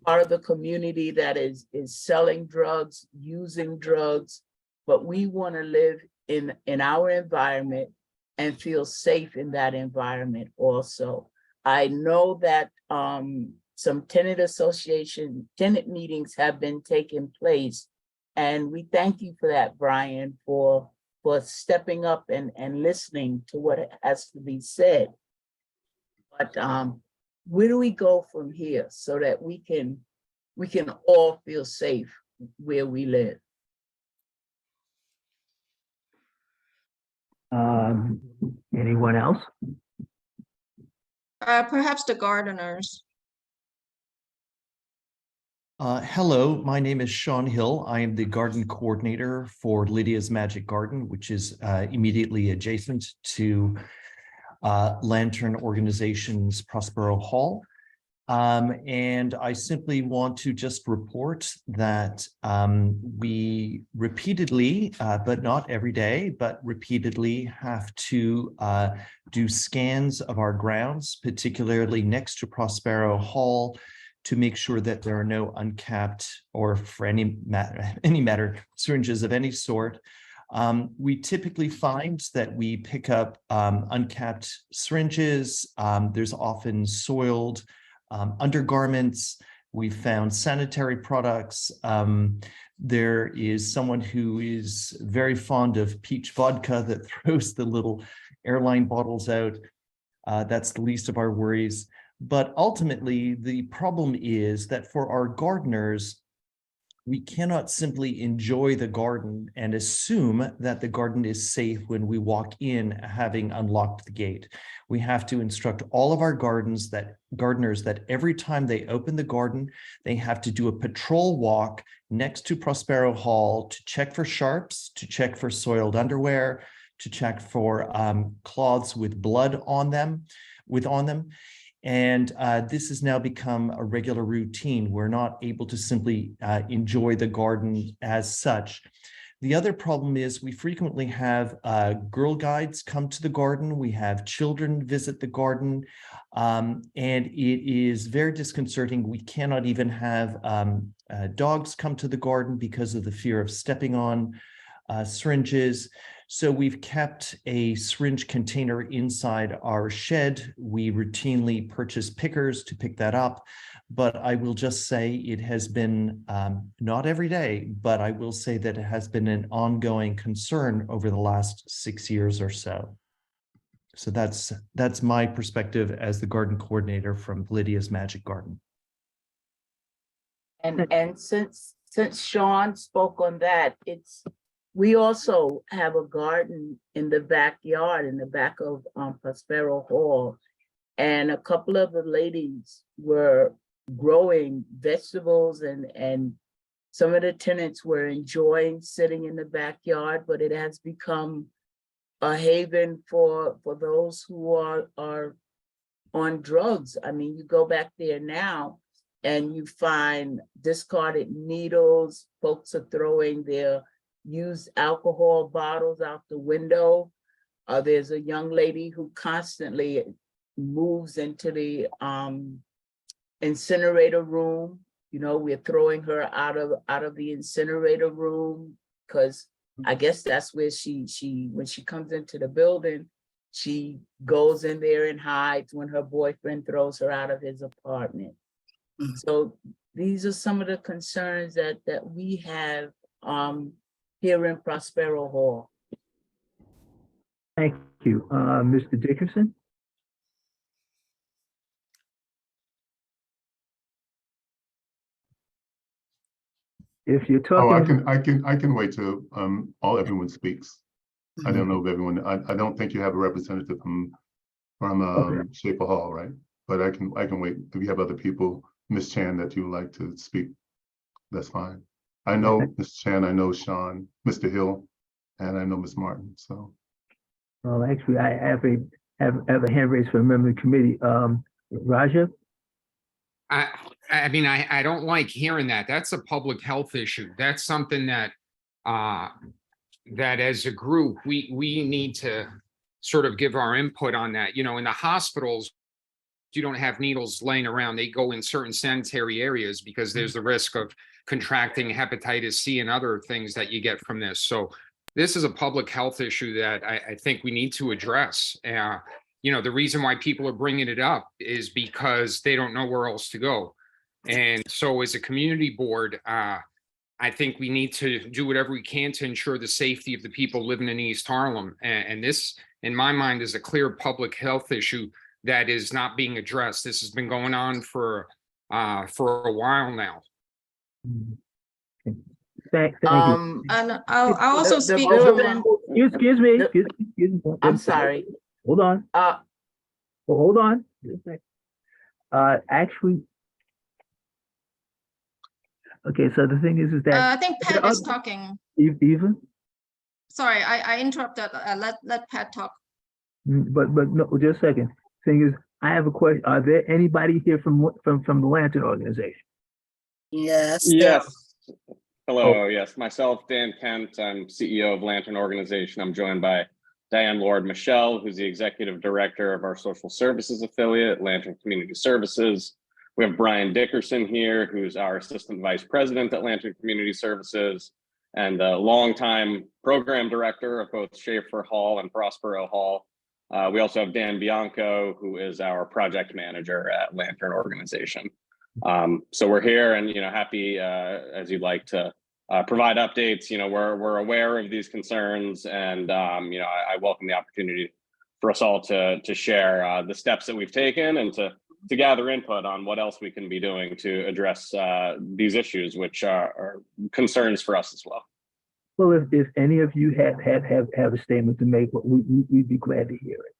part of the community that is selling drugs, using drugs, but we want to live in our environment and feel safe in that environment also. I know that some tenant meetings have been taking place, and we thank you for that, Brian, for stepping up and listening to what has to be said. But where do we go from here so that we can all feel safe where we live? Anyone else? Perhaps the gardeners. Hello, my name is Sean Hill. I am the garden coordinator for Lydia's Magic Garden, which is immediately adjacent to Lantern Organization's Prospero Hall. And I simply want to just report that we repeatedly, but not every day, but repeatedly have to do scans of our grounds, particularly next to Prospero Hall, to make sure that there are no uncapped, or for any matter, syringes of any sort. We typically find that we pick up uncapped syringes. There's often soiled undergarments. We found sanitary products. There is someone who is very fond of peach vodka that throws the little airline bottles out. That's the least of our worries. But ultimately, the problem is that for our gardeners, we cannot simply enjoy the garden and assume that the garden is safe when we walk in having unlocked the gate. We have to instruct all of our gardeners that every time they open the garden, they have to do a patrol walk next to Prospero Hall to check for sharps, to check for soiled underwear, to check for cloths with blood on them. And this has now become a regular routine. We're not able to simply enjoy the garden as such. The other problem is we frequently have Girl Guides come to the garden. We have children visit the garden, and it is very disconcerting. We cannot even have dogs come to the garden because of the fear of stepping on syringes. So we've kept a syringe container inside our shed. We routinely purchase pickers to pick that up, but I will just say it has been not every day, but I will say that it has been an ongoing concern over the last 6 years or so. So that's my perspective as the garden coordinator from Lydia's Magic Garden. And since Sean spoke on that, we also have a garden in the backyard, in the back of Prospero Hall. And a couple of the ladies were growing vegetables, and some of the tenants were enjoying sitting in the backyard, but it has become a haven for those who are on drugs. I mean, you go back there now and you find discarded needles. Folks are throwing their used alcohol bottles out the window. There's a young lady who constantly moves into the incinerator room. You know, we're throwing her out of the incinerator room because I guess that's where she when she comes into the building, she goes in there and hides when her boyfriend throws her out of his apartment. So these are some of the concerns that we have here in Prospero Hall. Thank you. Mr. Dickerson? If you're Oh, talking. I can wait till everyone speaks. I don't know if everyone, I don't think you have a representative from Okay. Schaefer Hall, right? But I can wait. If you have other people, Ms. Chan, that you would like to speak, that's fine. I know Ms. Chan, I know Sean, Mr. Hill, and I know Ms. Martin, so. Well, actually, I have a hand raised for a member of the committee. Raja? I mean, I don't like hearing that. That's a public health issue. That's something that that as a group, we need to sort of give our input on that. You know, in the hospitals, you don't have needles laying around. They go in certain sanitary areas because there's the risk of contracting hepatitis C and other things that you get from this. So this is a public health issue that I think we need to address. You know, the reason why people are bringing it up is because they don't know where else to go. And so as a community board, I think we need to do whatever we can to ensure the safety of the people living in East Harlem. And this, in my mind, is a clear public health issue that is not being addressed. This has been going on for a while now. Thank you. And I'll also speak. Excuse me. I'm sorry. Hold on. Well, hold on. Just a sec. Actually, okay, so the thing is that I think Pat is talking. Eva? Sorry, I interrupted. Let Pat talk. But no, just a second. Thing is, I have a question. Are there anybody here from the Lantern organization? Yes. Yes. Hello. Yes, myself, Dan Kent. I'm CEO of Lantern Organization. I'm joined by Diane Lord Michelle, who's the executive director of our social services affiliate, Lantern Community Services. We have Brian Dickerson here, who's our assistant vice president at Lantern Community Services and a longtime program director of both Schaefer Hall and Prospero Hall. We also have Dan Bianco, who is our project manager at Lantern Organization. So we're here and, happy as you'd like to provide updates. We're aware of these concerns and, I welcome the opportunity for us all to share the steps that we've taken and to gather input on what else we can be doing to address these issues, which are concerns for us as well. Well, if any of you have a statement to make, we'd be glad to hear it.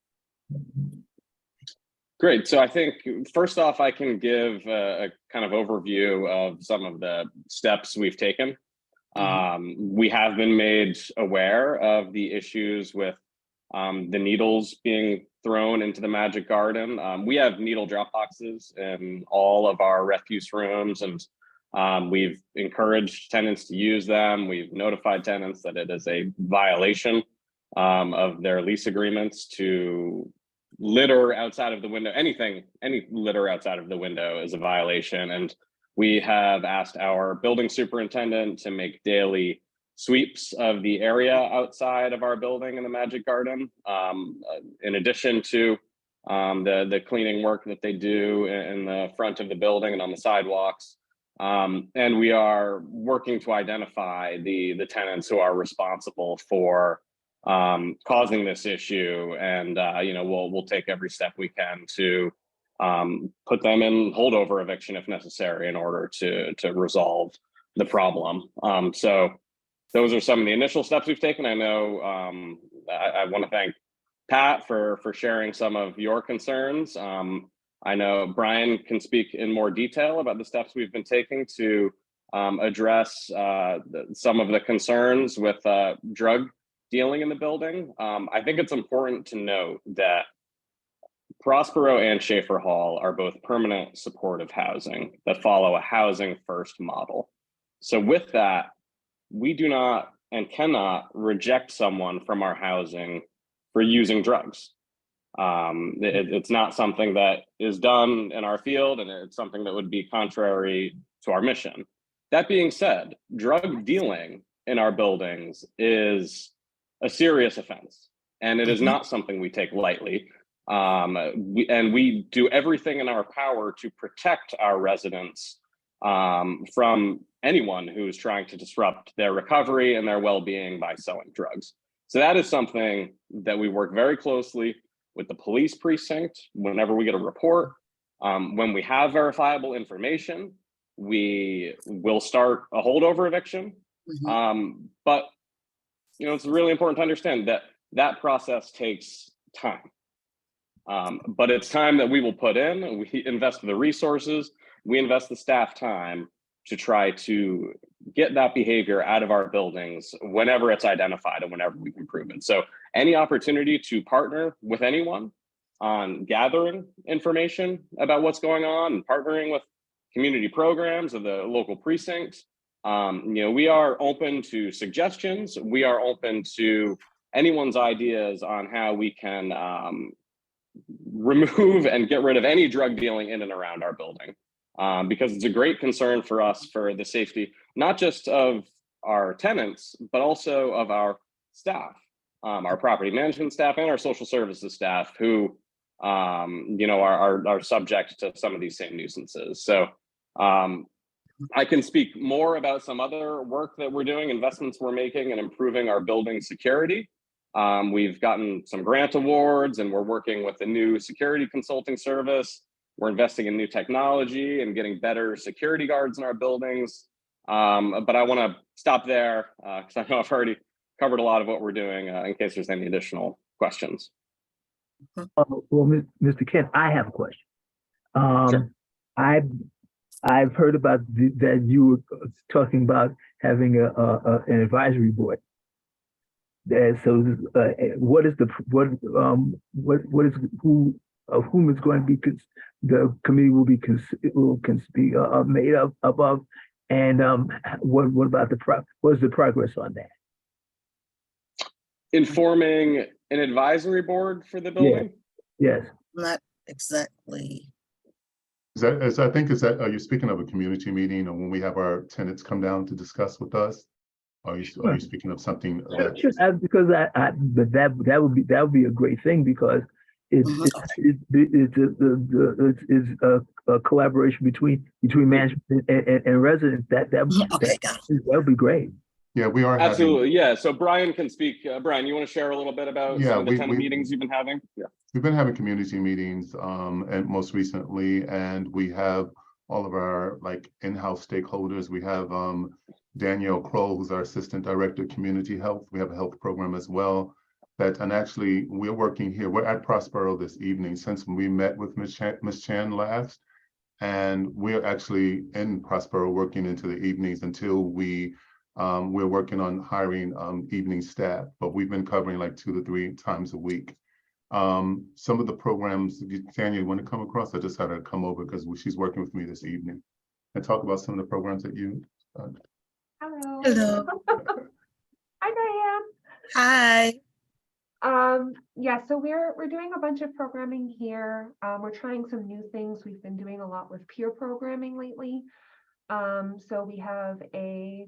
Great. So I think first off, I can give a kind of overview of some of the steps we've taken. We have been made aware of the issues with the needles being thrown into the Magic Garden. We have needle drop boxes in all of our refuse rooms, and we've encouraged tenants to use them. We've notified tenants that it is a violation of their lease agreements to litter outside of the window. Any litter outside of the window is a violation. And we have asked our building superintendent to make daily sweeps of the area outside of our building in the Magic Garden, in addition to the cleaning work that they do in the front of the building and on the sidewalks. And we are working to identify the tenants who are responsible for causing this issue, and we'll take every step we can to put them in holdover eviction if necessary in order to resolve the problem. So those are some of the initial steps we've taken. I know I want to thank Pat for sharing some of your concerns. I know Brian can speak in more detail about the steps we've been taking to address some of the concerns with drug dealing in the building. I think it's important to note that Prospero and Schaefer Hall are both permanent supportive housing that follow a housing first model. So with that, we do not and cannot reject someone from our housing for using drugs. It's not something that is done in our field, and it's something that would be contrary to our mission. That being said, drug dealing in our buildings is a serious offense, and it is not something we take lightly. We do everything in our power to protect our residents from anyone who is trying to disrupt their recovery and their well-being by selling drugs. So that is something that we work very closely with the police precinct whenever we get a report. When we have verifiable information, we will start a holdover eviction. But it's really important to understand that that process takes time. But it's time that we will put in. We invest the resources, we invest the staff time to try to get that behavior out of our buildings whenever it's identified and whenever we can prove it. So any opportunity to partner with anyone on gathering information about what's going on and partnering with community programs of the local precinct, we are open to suggestions. We are open to anyone's ideas on how we can remove and get rid of any drug dealing in and around our building. Because it's a great concern for us for the safety, not just of our tenants, but also of our staff, our property management staff and our social services staff who, are subject to some of these same nuisances. So I can speak more about some other work that we're doing, investments we're making and improving our building security. We've gotten some grant awards and we're working with a new security consulting service. We're investing in new technology and getting better security guards in our buildings. But I want to stop there because I know I've already covered a lot of what we're doing in case there's any additional questions. Well, Mr. Kent, I have a question. Sure. I've heard about that you were talking about having an advisory board. So what is of whom is going to be the committee will be made up of, and what about what's the progress on that? Informing an advisory board for the building? Yes. Not exactly. Are you speaking of a community meeting or when we have our tenants come down to discuss with us? Are you speaking of something that? Because that would be a great thing, because It's Mhm, it's a collaboration between management and residents. Okay, got it. That would be great. Yeah, we are having, Absolutely, yeah. So Brian can speak. Brian, you want to share a little bit about Yeah, some of the we- tenant we- meetings you've been having? Yeah. we've been having community meetings, and most recently, and we have all of our like in-house stakeholders. We have Danielle Kroll, who's our Assistant Director of Community Health. We have a health program as well. And actually, we're working here. We're at Prospero this evening since we met with Ms. Chan last. And we're actually in Prospero working into the evenings until we're working on hiring evening staff, but we've been covering like 2 to 3 times a week. Some of the programs, Tanya, you want to come across? I just had her come over because she's working with me this evening and talk about some of the programs that you. Hello. Hello. Hi, Diane. Hi. Yeah, so we're doing a bunch of programming here. We're trying some new things. We've been doing a lot with peer programming lately. So we have a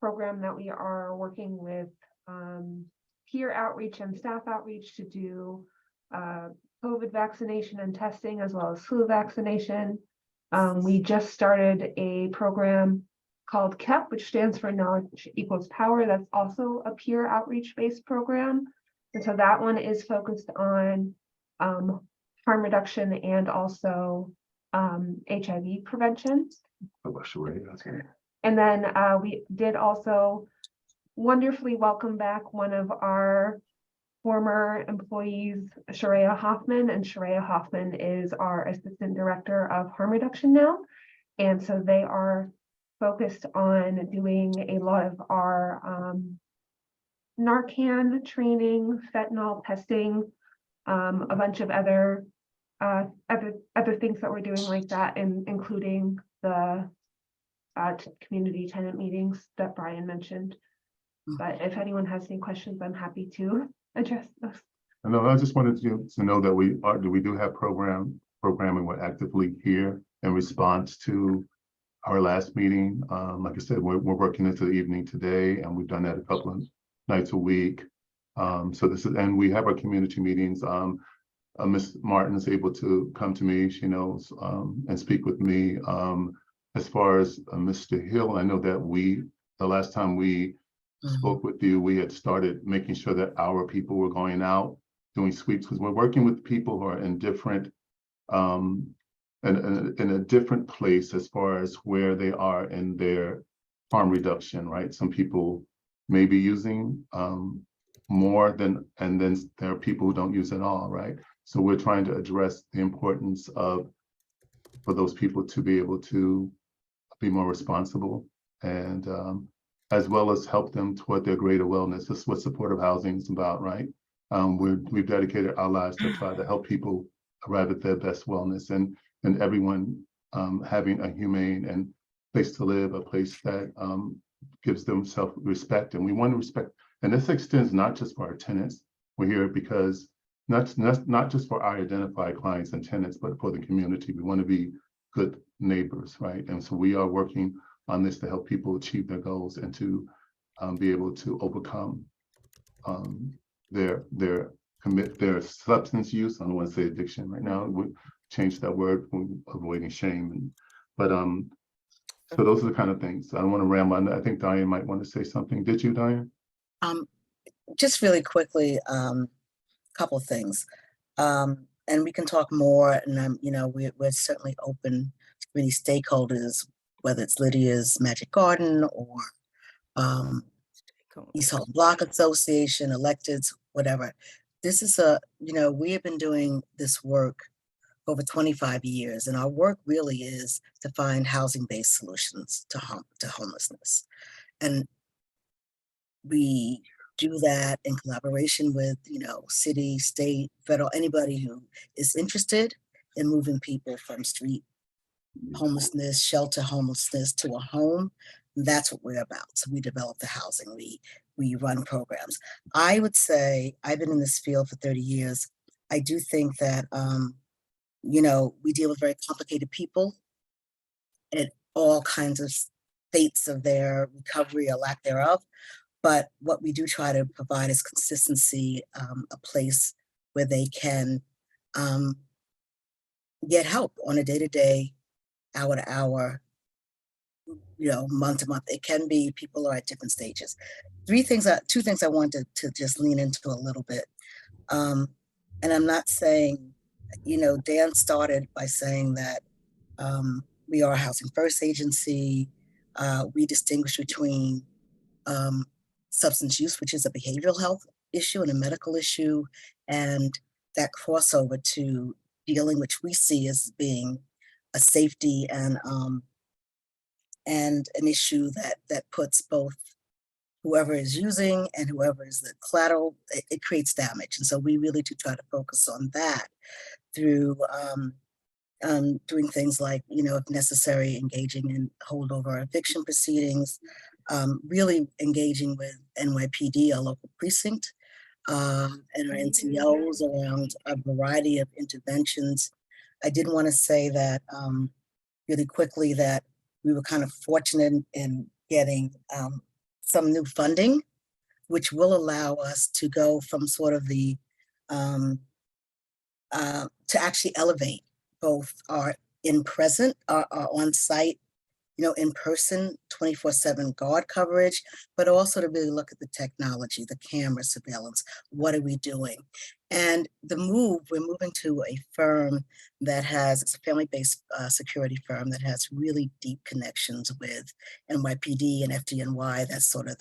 program that we are working with peer outreach and staff outreach to do COVID vaccination and testing as well as flu vaccination. We just started a program called KEP, which stands for Knowledge Equals Power. That's also a peer outreach-based program. And so that one is focused on harm reduction and also HIV prevention. And then we did also wonderfully welcome back one of our former employees, Sharia Hoffman, and Sharia Hoffman is our Assistant Director of Harm Reduction now. And so they are focused on doing a lot of our Narcan training, fentanyl testing, a bunch of other things that we're doing like that, and including the community tenant meetings that Brian mentioned. But if anyone has any questions, I'm happy to address those. No, I just wanted you to know that we do have programming. We're actively here in response to our last meeting. Like I said, we're working into the evening today, and we've done that a couple of nights a week. So this is, and we have our community meetings. Ms. Martin is able to come to me, she knows, and speak with me. As far as Mr. Hill, I know that the last time we spoke with you, we had started making sure that our people were going out doing sweeps, because we're working with people who are in different in a different place as far as where they are in their harm reduction, right? Some people may be using more than, and then there are people who don't use at all, right? So we're trying to address the importance of, for those people to be able to be more responsible, and as well as help them toward their greater wellness. This is what supportive housing is about, right? We've dedicated our lives to try to help people arrive at their best wellness, and everyone having a humane and place to live, a place that gives them self-respect. And we want to respect, and this extends not just for our tenants. We're here because not just for our identified clients and tenants, but for the community. We want to be good neighbors, right? And so we are working on this to help people achieve their goals and to be able to overcome their substance use. I don't want to say addiction right now. We change that word, avoiding shame. So those are the kind of things. I don't want to ramble on. I think Diane might want to say something. Did you, Diane? Just really quickly, couple of things. And we can talk more, and we're certainly open to many stakeholders, whether it's Lydia's Magic Garden or East Harlem Block Association, electeds, whatever. This is we have been doing this work over 25 years, and our work really is to find housing-based solutions to homelessness. And we do that in collaboration with, city, state, federal, anybody who is interested in moving people from street homelessness, shelter homelessness to a home. That's what we're about. So we develop the housing, we run programs. I would say I've been in this field for 30 years. I do think that, we deal with very complicated people at all kinds of states of their recovery or lack thereof. But what we do try to provide is consistency, a place where they can get help on a day-to-day, hour-to-hour, month to month. It can be people are at different stages. Two things I wanted to just lean into a little bit. And I'm not saying, Dan started by saying that we are a housing first agency. We distinguish between substance use, which is a behavioral health issue and a medical issue, and that crossover to dealing, which we see as being a safety and an issue that puts both whoever is using and whoever is the collateral, it creates damage. And so we really do try to focus on that through doing things like, if necessary, engaging in holdover eviction proceedings, really engaging with NYPD, our local precinct, and our NCOs around a variety of interventions. I did want to say that really quickly that we were kind of fortunate in getting some new funding, which will allow us to go from sort of the, to actually elevate both our our on-site, in-person 24/7 guard coverage, but also to really look at the technology, the camera surveillance, what are we doing? And we're moving to a firm that it's a family-based security firm that has really deep connections with NYPD and FDNY. That's sort of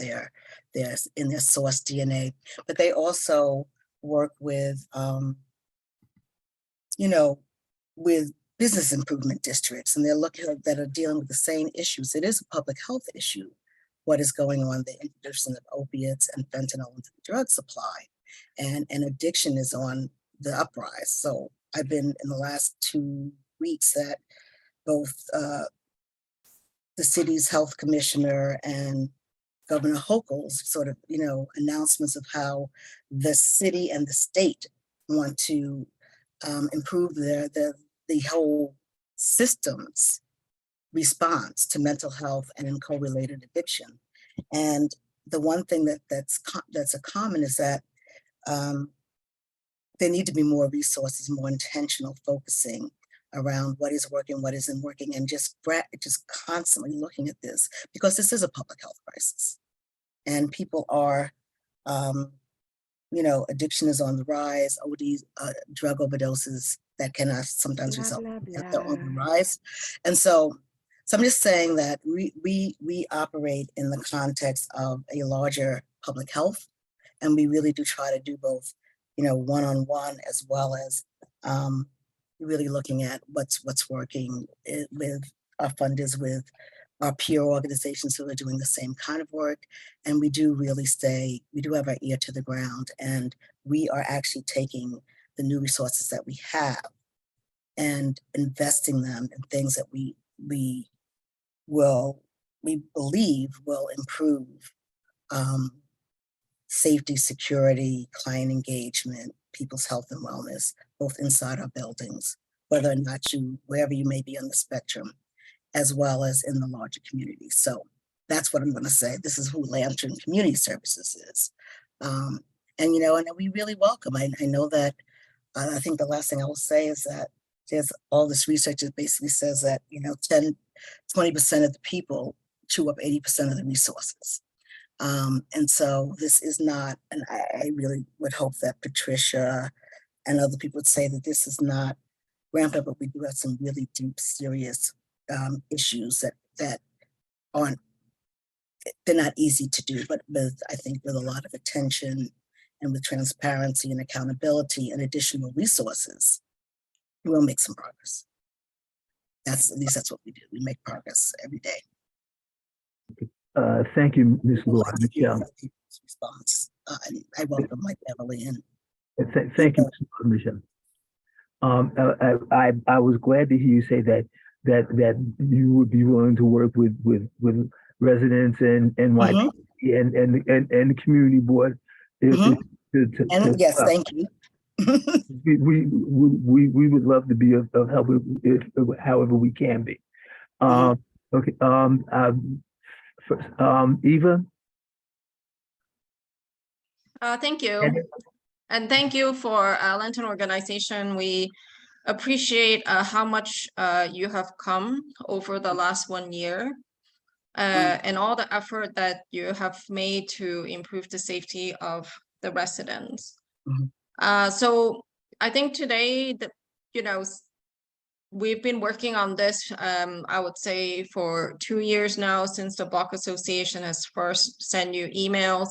in their source DNA, but they also work with, with business improvement districts, and they're that are dealing with the same issues. It is a public health issue, what is going on, the introduction of opiates and fentanyl into the drug supply, and addiction is on the uprise. So I've been in the last 2 weeks at both the city's health commissioner and Governor Hochul's sort of, announcements of how the city and the state want to improve the whole system's response to mental health and in co-related addiction. And the one thing that's a common is that there need to be more resources, more intentional focusing around what is working, what isn't working, and just constantly looking at this, because this is a public health crisis. And people are, addiction is on the rise, ODs, drug overdoses that can sometimes result in death are on the rise. And so I'm just saying that we operate in the context of a larger public health, and we really do try to do both, one-on-one as well as really looking at what's working with our funders, with our peer organizations who are doing the same kind of work. And we do have our ear to the ground, and we are actually taking the new resources that we have and investing them in things that we believe will improve safety, security, client engagement, people's health and wellness, both inside our buildings, whether or not wherever you may be on the spectrum, as well as in the larger community. So that's what I'm going to say. This is who Lantern Community Services is. And we really welcome. I know that, I think the last thing I will say is that there's all this research that basically says that, 20% of the people chew up 80% of the resources. And so this is not, and I really would hope that Patricia and other people would say that this is not rampant, but we do have some really deep, serious issues that aren't, they're not easy to do, but I think with a lot of attention and with transparency and accountability and additional resources, we'll make some progress. At least that's what we do. We make progress every day. Thank you, Ms. Lord. Michelle. Response. I welcome Mike Beverly in. Thank you, Michelle. I was glad to hear you say that you would be willing to work with residents and NYPD and the community board. Yes, thank you. we would love to be of help however we can be. Okay. First, Eva. Thank you. And thank you for Lantern Organization. We appreciate how much you have come over the last 1 year and all the effort that you have made to improve the safety of the residents. So I think today, we've been working on this, I would say, for 2 years now, since the Block Association has first sent you emails.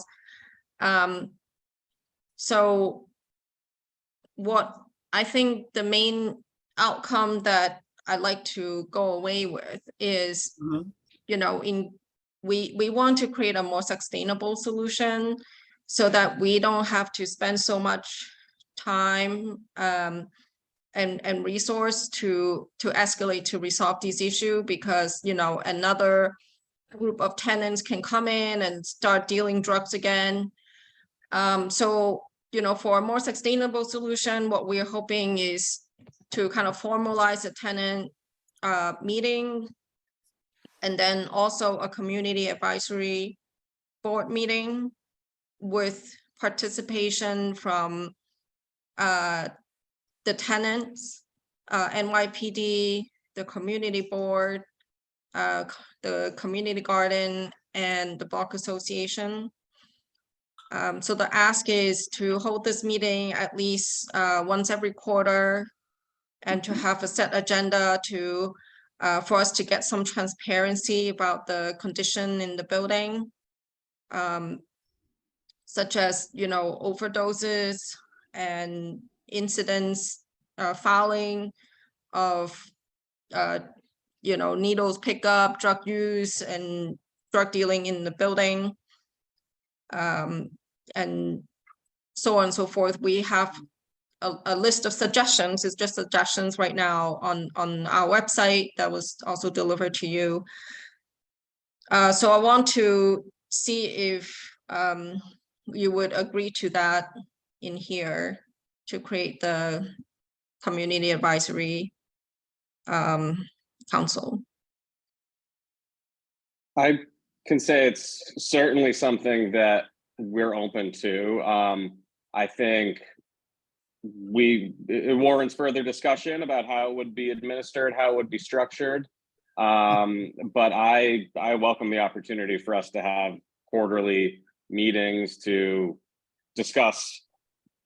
So what I think the main outcome that I'd like to go away with is, we want to create a more sustainable solution so that we don't have to spend so much time and resource to escalate to resolve this issue, because another group of tenants can come in and start dealing drugs again. So for a more sustainable solution, what we're hoping is to kind of formalize a tenant meeting, and then also a community advisory board meeting with participation from the tenants, NYPD, the community board, the community garden, and the Block Association. So the ask is to hold this meeting at least once every quarter, and to have a set agenda to for us to get some transparency about the condition in the building, such as overdoses and incidents, filing of needles pickup, drug use, and drug dealing in the building, and so on and so forth. We have a list of suggestions. It's just suggestions right now on our website that was also delivered to you. So I want to see if you would agree to that in here, to create the community advisory council. I can say it's certainly something that we're open to. I think it warrants further discussion about how it would be administered, how it would be structured. But I welcome the opportunity for us to have quarterly meetings to discuss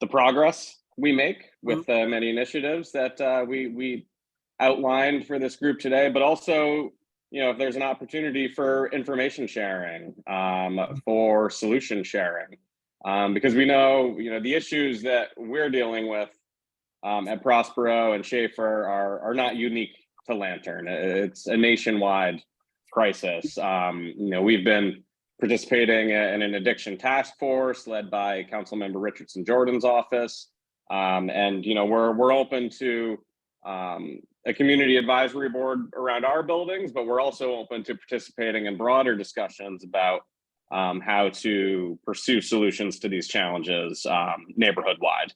the progress we make with many initiatives that we outlined for this group today, but also, if there's an opportunity for information sharing, for solution sharing, because we know, the issues that we're dealing with at Prospero and Schaefer are not unique to Lantern. It's a nationwide crisis. We've been participating in an addiction task force led by Councilmember Richardson Jordan's office, and we're open to a community advisory board around our buildings, but we're also open to participating in broader discussions about how to pursue solutions to these challenges neighborhood wide,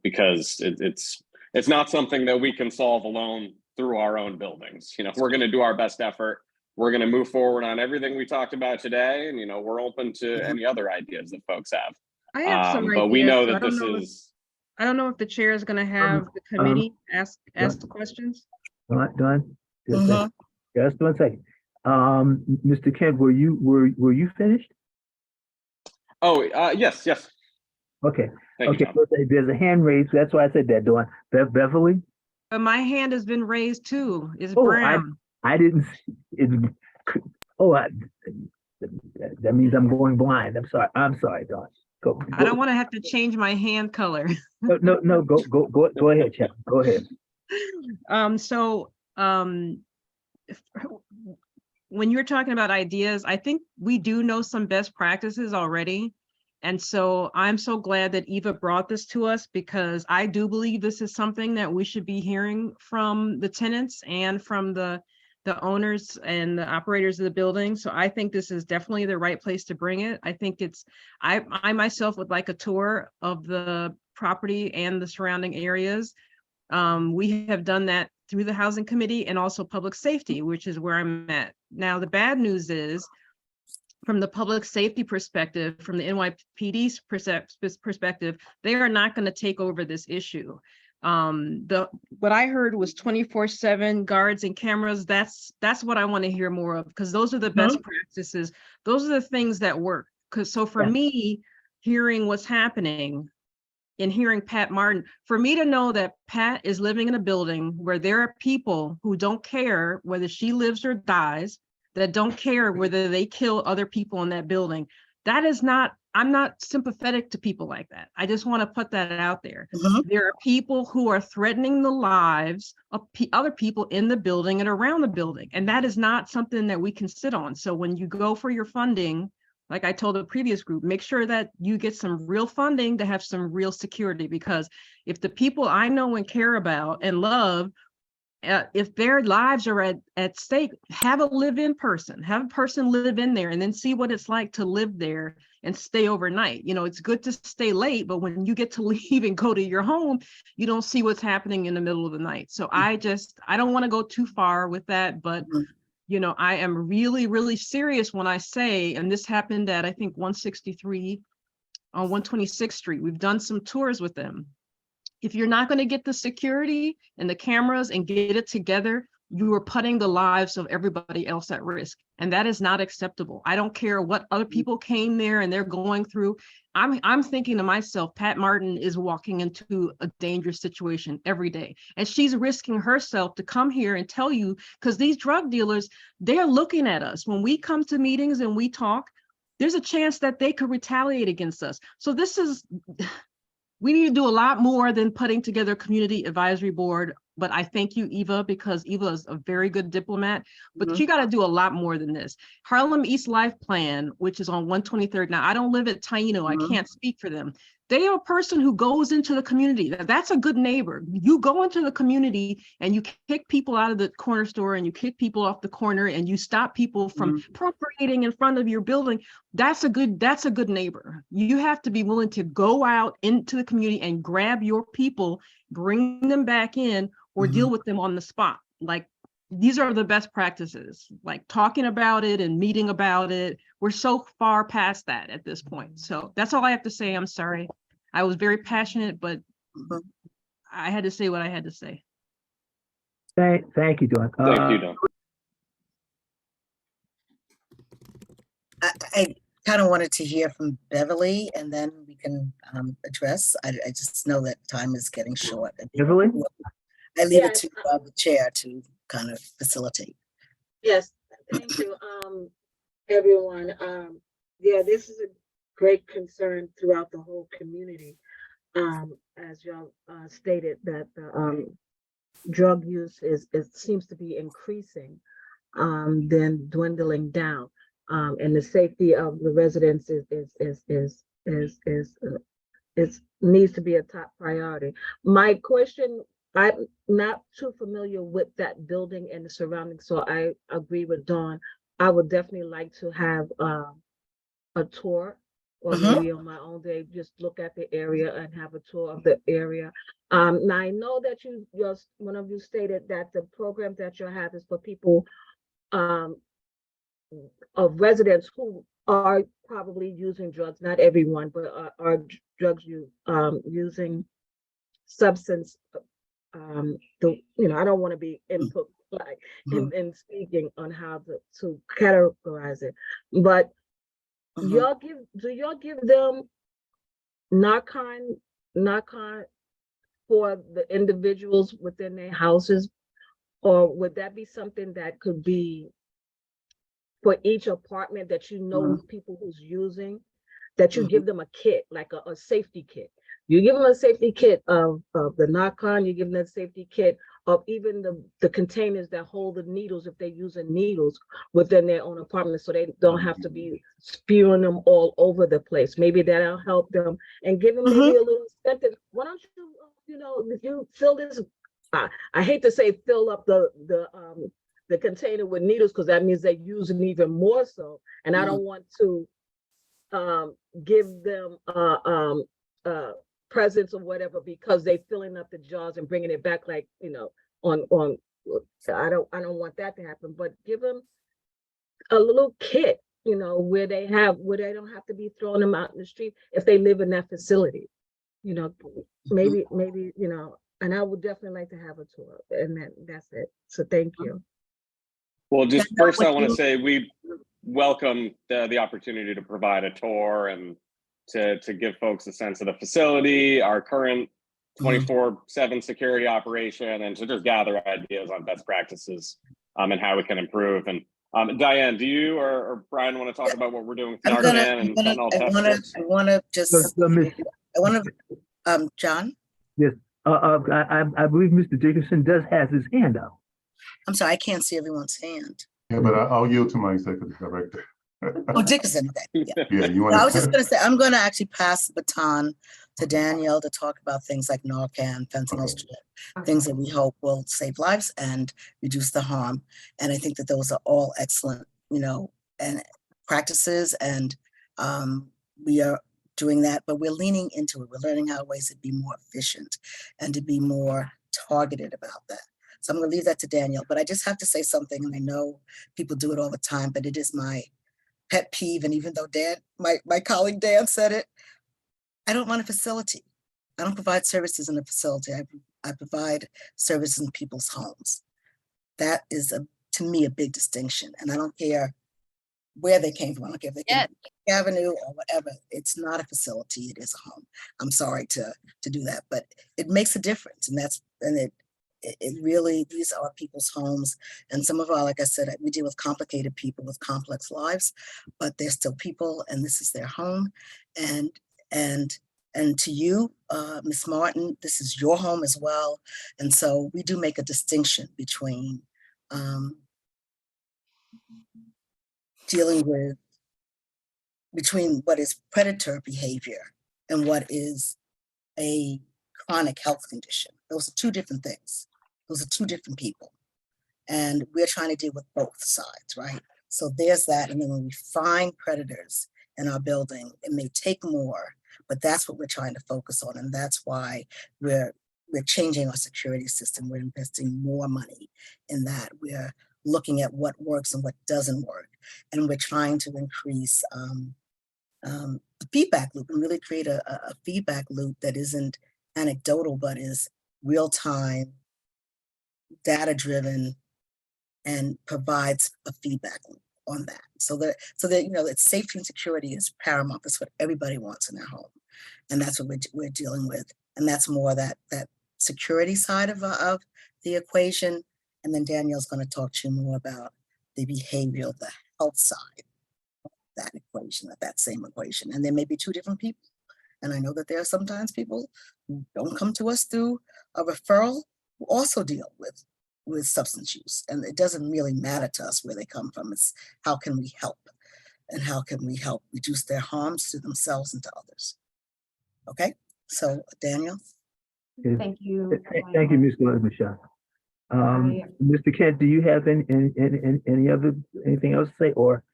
because it's not something that we can solve alone through our own buildings. We're going to do our best effort. We're going to move forward on everything we talked about today, and we're open to any other ideas that folks have. I have some but we ideas, know so that this is. I don't know if the chair is going to have the committee ask the questions. Done. Just one second. Mr. Kent, were you finished? Oh, yes. Okay. Thank you, Okay. So there's a hand raised. That's why I said that, Dawn. Beverly? But my hand has been raised too. It's Oh, brown. I didn't see it. Oh, that means I'm going blind. I'm sorry, Dawn. Go. I don't want to have to change my hand color. No. Go ahead, Chad. Go ahead. When you're talking about ideas, I think we do know some best practices already. And so I'm so glad that Eva brought this to us, because I do believe this is something that we should be hearing from the tenants and from the owners and the operators of the building. So I think this is definitely the right place to bring it. I think I myself would like a tour of the property and the surrounding areas. We have done that through the housing committee and also public safety, which is where I'm at. Now, the bad news is from the public safety perspective, from the NYPD's perspective, they are not going to take over this issue. What I heard was 24/7 guards and cameras. That's what I want to hear more of, because those are the best practices. Those are the things that work. Because so for me, hearing what's happening and hearing Pat Martin, for me to know that Pat is living in a building where there are people who don't care whether she lives or dies, that don't care whether they kill other people in that building. That is not, I'm not sympathetic to people like that. I just want to put that out there. There are people who are threatening the lives of other people in the building and around the building. And that is not something that we can sit on. So when you go for your funding, like I told the previous group, make sure that you get some real funding to have some real security, because if the people I know and care about and love, if their lives are at stake, have a live-in person, have a person live in there and then see what it's like to live there and stay overnight. You know, it's good to stay late, but when you get to leave and go to your home, you don't see what's happening in the middle of the night. So I don't want to go too far with that, but you know, I am really, really serious when I say, and this happened at, I think, 163 on 126th Street. We've done some tours with them. If you're not going to get the security and the cameras and get it together, you are putting the lives of everybody else at risk. And that is not acceptable. I don't care what other people came there and they're going through. I'm thinking to myself, Pat Martin is walking into a dangerous situation every day. And she's risking herself to come here and tell you, because these drug dealers, they're looking at us. When we come to meetings and we talk, there's a chance that they could retaliate against us. So this is, we need to do a lot more than putting together a community advisory board. But I thank you, Eva, because Eva is a very good diplomat, but you got to do a lot more than this. Harlem East Life Plan, which is on 123rd. Now, I don't live at Taino. I can't speak for them. They are a person who goes into the community. That's a good neighbor. You go into the community and you kick people out of the corner store and you kick people off the corner and you stop people from appropriating in front of your building. That's a good neighbor. You have to be willing to go out into the community and grab your people, bring them back in, or deal with them on the spot. Like, these are the best practices, like talking about it and meeting about it. We're so far past that at this point. So that's all I have to say. I'm sorry. I was very passionate, but I had to say what I had to say. Thank you, Dawn. Thank you, Dawn. I kind of wanted to hear from Beverly, and then we can address. I just know that time is getting short. Beverly? I leave it to the chair to kind of facilitate. Yes, thank you, everyone. Yeah, this is a great concern throughout the whole community. As y'all stated, that the drug use seems to be increasing, then dwindling down, and the safety of the residents needs to be a top priority. My question, I'm not too familiar with that building and the surroundings, so I agree with Dawn. I would definitely like to have a tour, or maybe on my own day, just look at the area and have a tour of the area. Now I know that one of you stated that the program that you have is for people of residents who are probably using drugs, not everyone, but are drugs using substance. I don't want to be input like in speaking on how to categorize it, but do y'all give them Narcan for the individuals within their houses, or would that be something that could be for each apartment that people who's using, that you give them a kit, like a safety kit? You give them a safety kit of the Narcan, you give them a safety kit of even the containers that hold the needles, if they're using needles within their own apartment, so they don't have to be spewing them all over the place. Maybe that'll help them and give them maybe a little incentive. Why don't you, if you fill this, I hate to say fill up the container with needles, because that means they're using even more so. And I don't want to give them presents or whatever because they're filling up the jars and bringing it back, like, on I don't want that to happen, but give them a little kit you know, where they don't have to be throwing them out in the street if they live in that facility. You know, maybe, you know, and I would definitely like to have a tour, and that's it. So thank you. Well, just That first, I would want to be- say we welcome the opportunity to provide a tour and to give folks a sense of the facility, our current 24/7 security operation, and to just gather ideas on best practices and how we can improve. And Diane, do you or Brian want to talk about what we're doing with Narcan and fentanyl test strips? I wanna just, John, Yes, I believe Mr. Dickerson does have his hand up. I'm sorry, I can't see everyone's hand. Yeah, but I'll yield to my executive director. Oh, Dickerson, okay, yeah. Yeah, you No, I was just want gonna say, I'm gonna actually pass the baton to Danielle to talk about things like Narcan, fentanyl strip, things that we hope will save lives and reduce the harm. And I think that those are all excellent, you know, and practices, and we are doing that, but we're leaning into it. We're learning how ways to be more efficient and to be more targeted about that. So I'm gonna leave that to Danielle, but I just have to say something, and I know people do it all the time, but it is my pet peeve. And even though Dan, my colleague Dan said it, I don't run a facility. I don't provide services in a facility. I provide services in people's homes. That is to me a big distinction. And I don't care where they came from. I don't care if they came from Avenue or whatever. It's not a facility. It is a home. I'm sorry to do that, but it makes a difference. And it really, these are people's homes. And some of our, like I said, we deal with complicated people with complex lives, but they're still people, and this is their home. And to you, Ms. Martin, this is your home as well. And so we do make a distinction between dealing with, between what is predator behavior and what is a chronic health condition. Those are two different things. Those are two different people. And we're trying to deal with both sides, right? So there's that. And then when we find predators in our building, it may take more, but that's what we're trying to focus on. And that's why we're changing our security system. We're investing more money in that. We're looking at what works and what doesn't work. And we're trying to increase the feedback loop and really create a feedback loop that isn't anecdotal, but is real-time, data-driven, and provides a feedback loop on that. So that you know, that safety and security is paramount. That's what everybody wants in their home, and that's what we're dealing with. And that's more that security side of the equation. And then Danielle's going to talk to you more about the behavioral, the health side of that equation, of that same equation. And there may be two different people. And I know that there are sometimes people who don't come to us through a referral who also deal with substance use. And it doesn't really matter to us where they come from. It's how can we help, and how can we help reduce their harms to themselves and to others. Okay, so Daniel. Thank you. Thank you, Mr. Michelle. Mr. Kent, do you have anything else to say, or?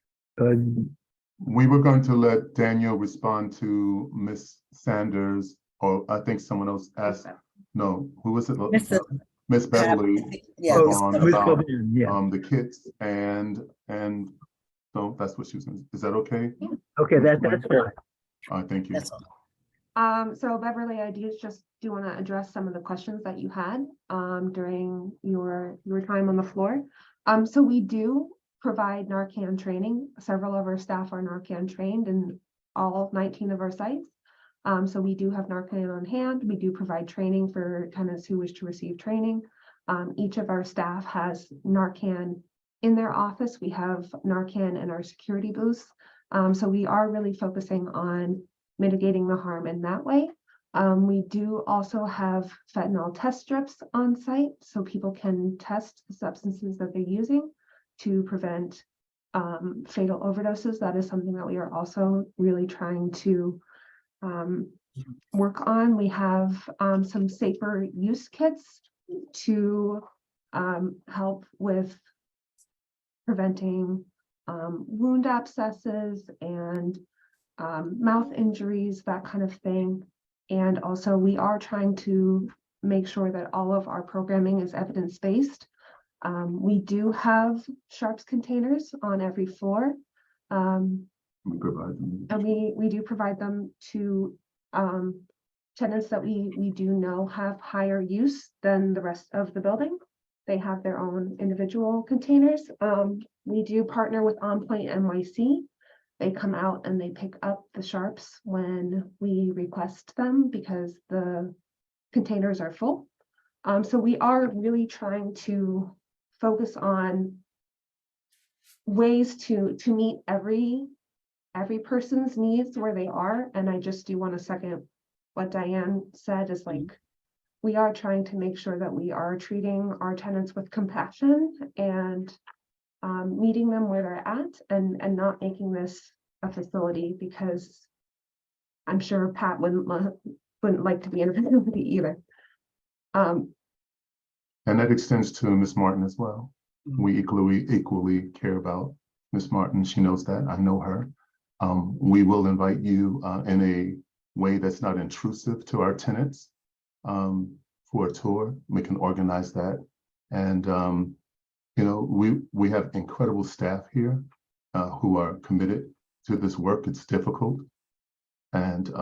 We were going to let Daniel respond to Miss Sanders, or I think someone else asked. No, who was it? Miss Beverly. Yeah, about yeah. the kits and so that's what she was saying. Is that okay? Okay, that's fine. All right, thank you. So Beverly, I just do want to address some of the questions that you had during your time on the floor. So we do provide Narcan training. Several of our staff are Narcan trained in all 19 of our sites. So we do have Narcan on hand. We do provide training for tenants who wish to receive training. Each of our staff has Narcan in their office. We have Narcan in our security booths. So we are really focusing on mitigating the harm in that way. We do also have fentanyl test strips on site, so people can test the substances that they're using to prevent fatal overdoses. That is something that we are also really trying to work on. We have some safer use kits to help with preventing wound abscesses and mouth injuries, that kind of thing. And also we are trying to make sure that all of our programming is evidence-based. We do have sharps containers on every floor. We provide them. And we do provide them to tenants that we do know have higher use than the rest of the building. They have their own individual containers. We do partner with OnPoint NYC. They come out and they pick up the sharps when we request them because the containers are full. So we are really trying to focus on ways to meet every person's needs where they are. And I just do want to second what Diane said is like, we are trying to make sure that we are treating our tenants with compassion and meeting them where they're at and not making this a facility, because I'm sure Pat wouldn't like to be in a facility either. And that extends to Ms. Martin as well. We equally care about Ms. Martin. She knows that. I know her. We will invite you in a way that's not intrusive to our tenants for a tour. We can organize that. And, you know, we have incredible staff here who are committed to this work. It's difficult. And,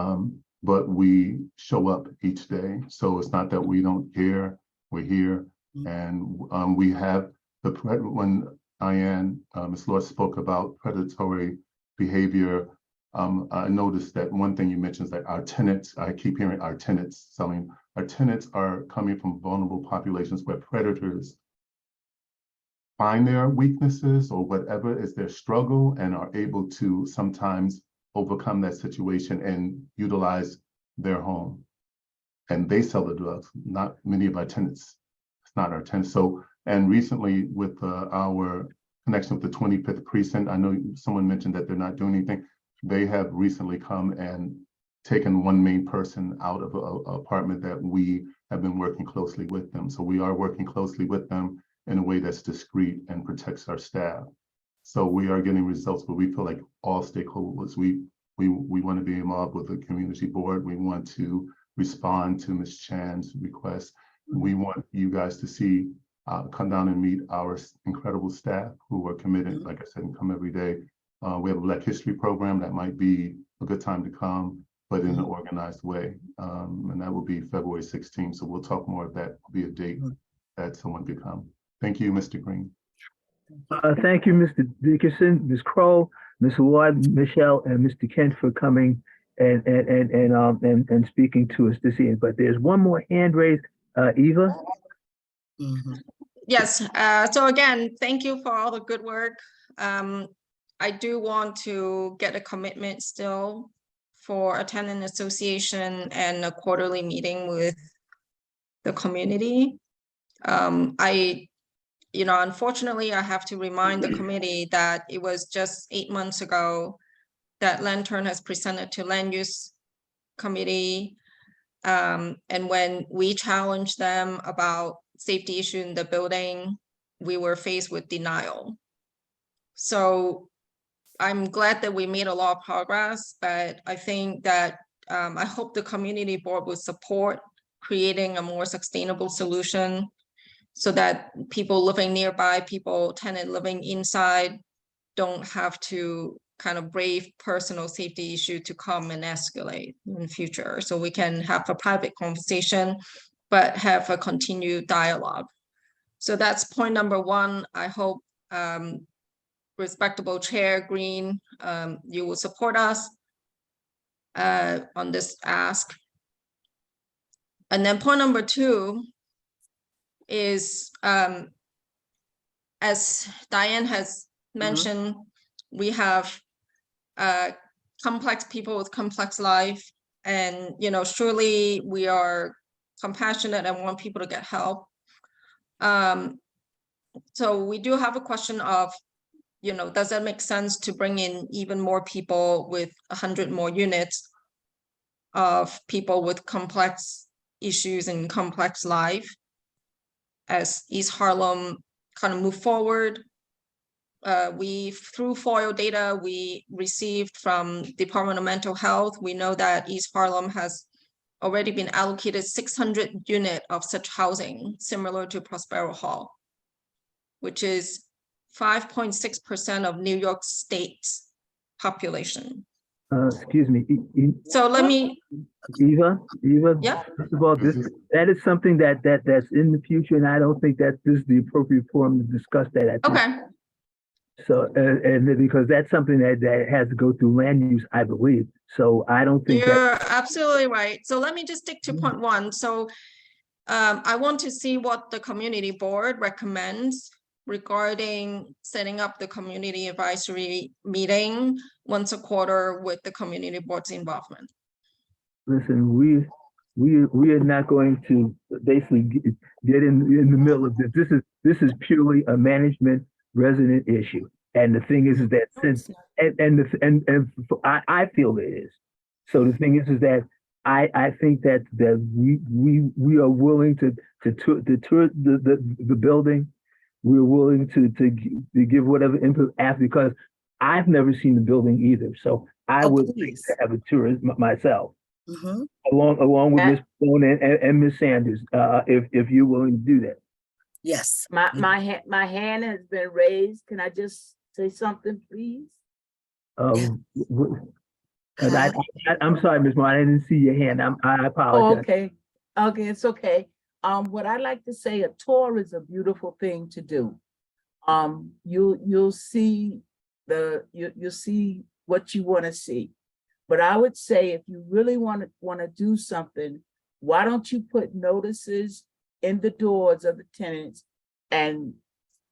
but we show up each day. So it's not that we don't care, we're here. And we have when Diane, Ms. Lord spoke about predatory behavior, I noticed that one thing you mentioned is that our tenants, I keep hearing our tenants selling, our tenants are coming from vulnerable populations where predators find their weaknesses or whatever is their struggle and are able to sometimes overcome that situation and utilize their home. And they sell the drugs, not many of our tenants. It's not our tenants. So, and recently with our connection with the 25th precinct, I know someone mentioned that they're not doing anything. They have recently come and taken one main person out of an apartment that we have been working closely with them. So we are working closely with them in a way that's discreet and protects our staff. So we are getting results, but we feel like all stakeholders, we want to be involved with the community board. We want to respond to Ms. Chan's request. We want you guys to see, come down and meet our incredible staff who are committed, like I said, and come every day. We have a Black History program that might be a good time to come, but in an organized way. And that will be February 16th. So we'll talk more of that, will be a date that someone could come. Thank you, Mr. Green. Thank you, Mr. Dickerson, Ms. Kroll, Ms. Ward, Michelle, and Mr. Kent for coming and speaking to us this evening. But there's one more hand raised, Eva. Yes, so again, thank you for all the good work. I do want to get a commitment still for a tenant association and a quarterly meeting with the community. Unfortunately, I have to remind the committee that it was just 8 months ago that Lantern has presented to Land Use Committee. And when we challenged them about safety issue in the building, we were faced with denial. So I'm glad that we made a lot of progress, but I think that I hope the community board will support creating a more sustainable solution so that people living nearby, tenant living inside, don't have to kind of brave personal safety issue to come and escalate in the future. So we can have a private conversation, but have a continued dialogue. So that's point number one. I hope respectable Chair Green, you will support us on this ask. And then point number two is, as Diane has mentioned, we have complex people with complex life, and surely we are compassionate and want people to get help. So we do have a question of, does that make sense to bring in even more people with 100 more units of people with complex issues and complex life as East Harlem kind of move forward? Through FOIL data we received from Department of Mental Health, we know that East Harlem has already been allocated 600 units of such housing, similar to Prospero Hall, which is 5.6% of New York State's population. Excuse me, So let me, Eva, yeah, first of all, that is something that's in the future, and I don't think that this is the appropriate forum to discuss that at this. okay, So, and because that's something that has to go through land use, I believe. So I don't think that. you're absolutely right. So let me just stick to point one. So I want to see what the community board recommends regarding setting up the community advisory meeting once a quarter with the community board's involvement. Listen, we are not going to basically get in the middle of this. This is purely a management resident issue. And the thing is that since I feel it is. So the thing is that I think that we are willing to tour the building. We're willing to give whatever input after, because I've never seen the building either. So I would like to have a tour myself. Along with Ms. Bone and Ms. Sanders, if you're willing to do that. Yes. My hand has been raised. Can I just say something, please? I'm sorry, Ms. Martin, I didn't see your hand. I apologize. Okay, it's okay. What I like to say, a tour is a beautiful thing to do. You'll see you'll see what you want to see. But I would say if you really want to do something, why don't you put notices in the doors of the tenants, and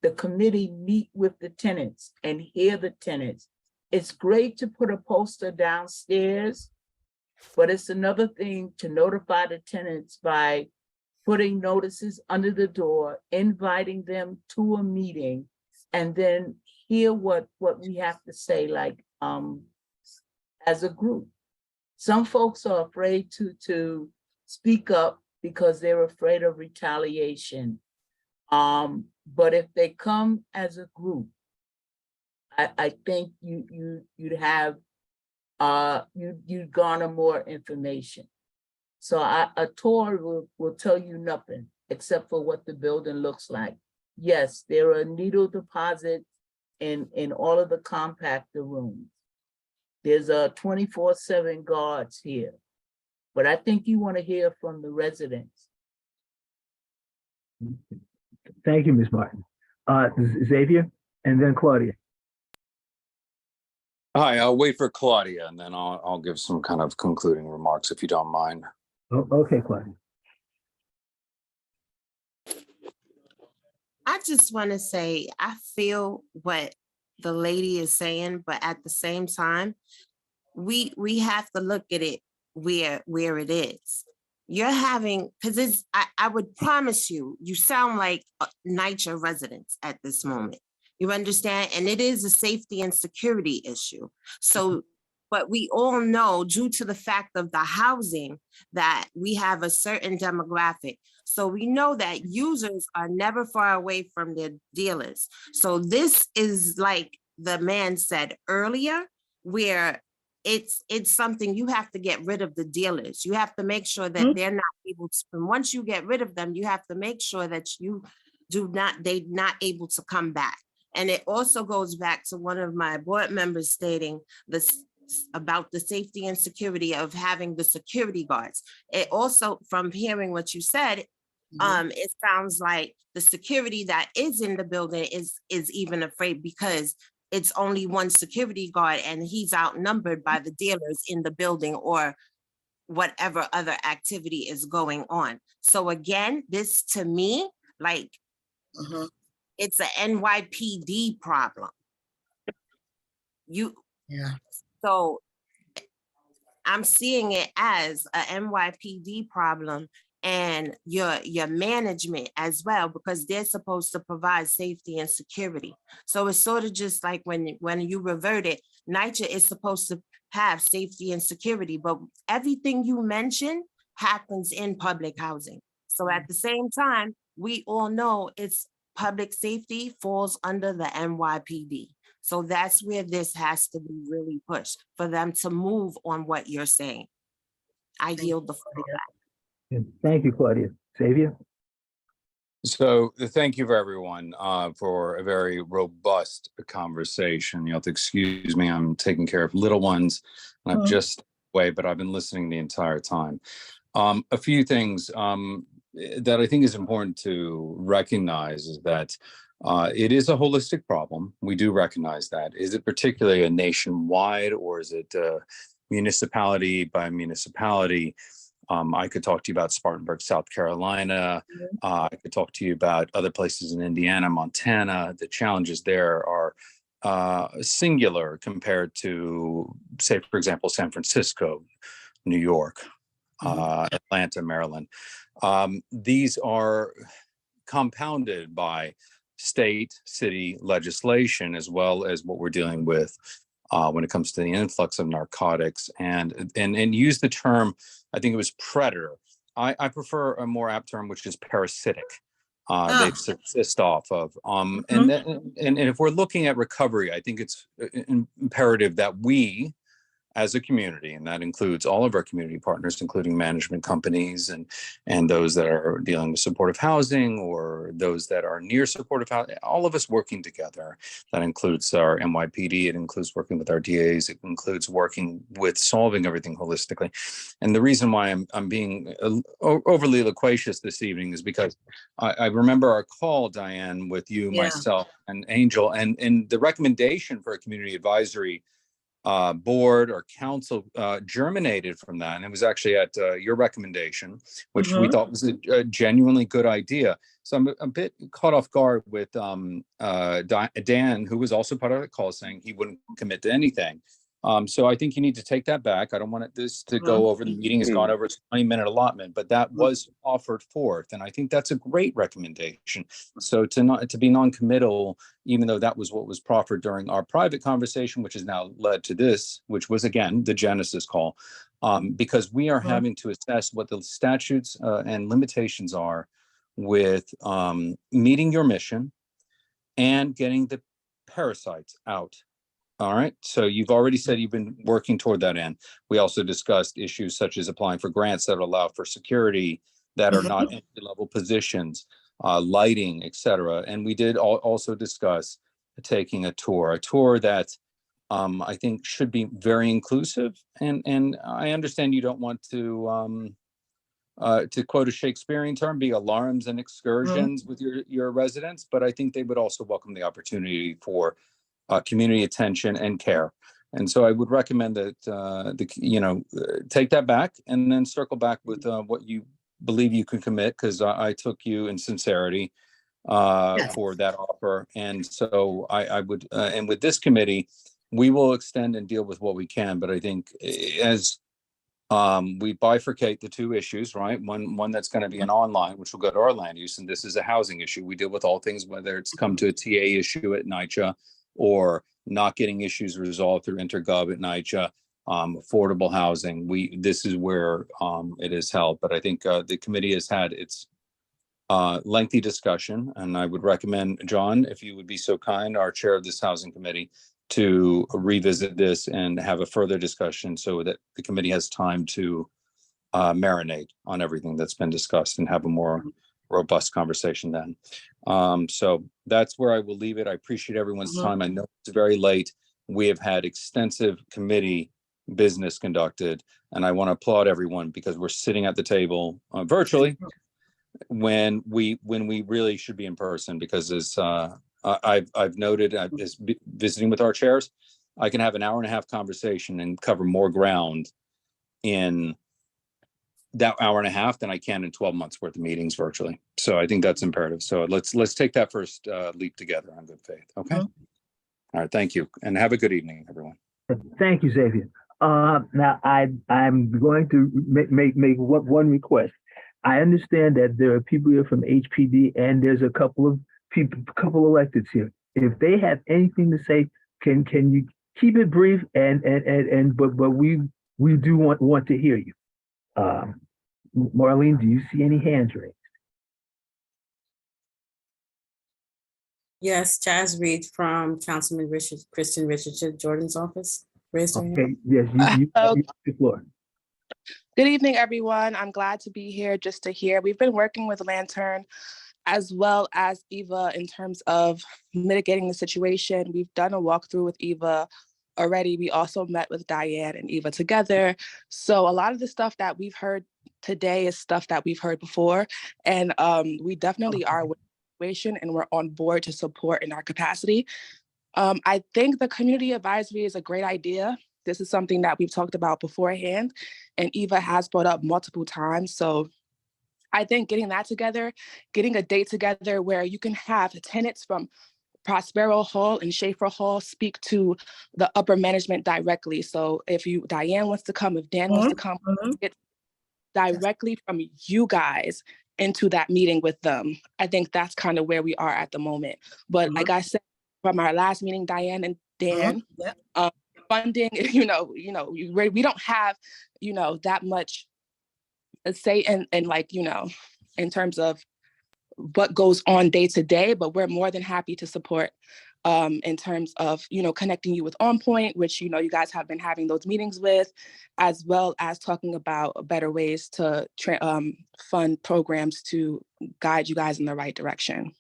the committee meet with the tenants and hear the tenants. It's great to put a poster downstairs, but it's another thing to notify the tenants by putting notices under the door, inviting them to a meeting, and then hear what we have to say, like as a group. Some folks are afraid to speak up because they're afraid of retaliation. But if they come as a group, I think you'd have you'd garner more information. So a tour will tell you nothing except for what the building looks like. Yes, there are needle deposits in all of the compactor rooms. There's a 24/7 guards here, but I think you want to hear from the residents. Thank you, Ms. Martin. Xavier, and then Claudia. Hi, I'll wait for Claudia and then I'll give some kind of concluding remarks if you don't mind. Oh, okay, Claudia. I just want to say, I feel what the lady is saying, but at the same time, we have to look at it where it is. You're having, because I would promise you, you sound like NYCHA residents at this moment. You understand? And it is a safety and security issue. So, but we all know, due to the fact of the housing, that we have a certain demographic. So we know that users are never far away from their dealers. So this is like the man said earlier, where it's something you have to get rid of the dealers. You have to make sure that they're not able to, and once you get rid of them, you have to make sure that they're not able to come back. And it also goes back to one of my board members stating this about the safety and security of having the security guards. It also, from hearing what you said, it sounds like the security that is in the building is even afraid because it's only one security guard and he's outnumbered by the dealers in the building or whatever other activity is going on. So again, this to me, like, it's an NYPD problem. So I'm seeing it as a NYPD problem and your management as well, because they're supposed to provide safety and security. So it's sort of just like when you revert it, NYCHA is supposed to have safety and security, but everything you mentioned happens in public housing. So at the same time, we all know it's public safety falls under the NYPD. So that's where this has to be really pushed for them to move on what you're saying. I yield the floor back. Thank you, Claudia. Xavier? So thank you for everyone for a very robust conversation. You'll have to excuse me. I'm taking care of little ones. And I've just away, but I've been listening the entire time. A few things that I think is important to recognize is that it is a holistic problem. We do recognize that. Is it particularly a nationwide, or is it municipality by municipality? I could talk to you about Spartanburg, South Carolina. I could talk to you about other places in Indiana, Montana. The challenges there are singular compared to, say, for example, San Francisco, New York, Atlanta, Maryland. These are compounded by state, city legislation, as well as what we're dealing with when it comes to the influx of narcotics, and use the term, I think it was predator. I prefer a more apt term, which is parasitic. They've subsist off of. And if we're looking at recovery, I think it's imperative that we, as a community, and that includes all of our community partners, including management companies and those that are dealing with supportive housing or those that are near supportive housing, all of us working together. That includes our NYPD, it includes working with our DAs, it includes working with solving everything holistically. And the reason why I'm being overly loquacious this evening is because I remember our call, Diane, with you, myself, and Angel, and the recommendation for a community advisory board or council germinated from that. And it was actually at your recommendation, which we thought was a genuinely good idea. So I'm a bit caught off guard with Dan, who was also part of the call, saying he wouldn't commit to anything. So I think you need to take that back. I don't want this to go over. The meeting has gone over its 20-minute allotment, but that was offered forth. And I think that's a great recommendation. So to be non-committal, even though that was what was proffered during our private conversation, which has now led to this, which was, again, the Genesis call, because we are having to assess what the statutes and limitations are with meeting your mission and getting the parasites out. All right. So you've already said you've been working toward that end. We also discussed issues such as applying for grants that allow for security that are not entry-level positions, lighting, et cetera. And we did also discuss taking a tour that I think should be very inclusive. And I understand you don't want to quote a Shakespearean term, be alarms and excursions with your residents, but I think they would also welcome the opportunity for community attention and care. And so I would recommend that, take that back and then circle back with what you believe you can commit, because I took you in sincerity for that offer. And so I would, and with this committee, we will extend and deal with what we can. But I think as we bifurcate the two issues, right? One that's going to be an online, which will go to our land use, and this is a housing issue. We deal with all things, whether it's come to a TA issue at NYCHA or not getting issues resolved through intergov at NYCHA, affordable housing. This is where it is held. But I think the committee has had its lengthy discussion, and I would recommend, John, if you would be so kind, our chair of this housing committee, to revisit this and have a further discussion so that the committee has time to marinate on everything that's been discussed and have a more robust conversation then. So that's where I will leave it. I appreciate everyone's time. I know it's very late. We have had extensive committee business conducted, and I want to applaud everyone because we're sitting at the table virtually when we really should be in person, because as I've noted, as visiting with our chairs, I can have an hour-and-a-half conversation and cover more ground in that hour and a half than I can in 12 months worth of meetings virtually. So I think that's imperative. So let's take that first leap together on good faith. Okay. All right. Thank you. And have a good evening, everyone. Thank you, Xavier. Now I'm going to make one request. I understand that there are people here from HPD and there's a couple of electeds here. If they have anything to say, can you keep it brief but we do want to hear you. Marlene, do you see any hands raised? Yes, Jazz Reed from Councilman Kristen Richardson Jordan's office. Raised her hand. Okay, yes, you have the floor. Good evening, everyone. I'm glad to be here just to hear. We've been working with Lantern as well as Eva in terms of mitigating the situation. We've done a walkthrough with Eva already. We also met with Diane and Eva together. So a lot of the stuff that we've heard today is stuff that we've heard before. And we definitely are aware of the situation and we're on board to support in our capacity. I think the community advisory is a great idea. This is something that we've talked about beforehand and Eva has brought up multiple times. So I think getting that together, getting a date together where you can have tenants from Prospero Hall and Schaefer Hall speak to the upper management directly. So if Diane wants to come, if Dan wants to come, get directly from you guys into that meeting with them. I think that's kind of where we are at the moment. But like I said, from our last meeting, Diane and Dan, funding, we don't have, that much say in like, in terms of what goes on day to day, but we're more than happy to support in terms of, connecting you with On Point, which, you guys have been having those meetings with, as well as talking about better ways to fund programs to guide you guys in the right direction.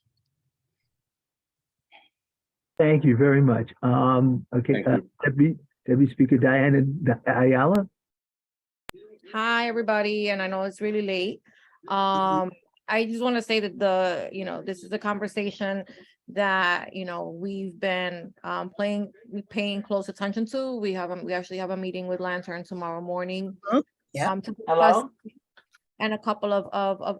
Thank you very much. Okay, Deputy Speaker Diana Ayala. Hi, everybody, and I know it's really late. I just want to say that this is a conversation that we've been paying close attention to. We actually have a meeting with Lantern tomorrow morning. To discuss and a couple of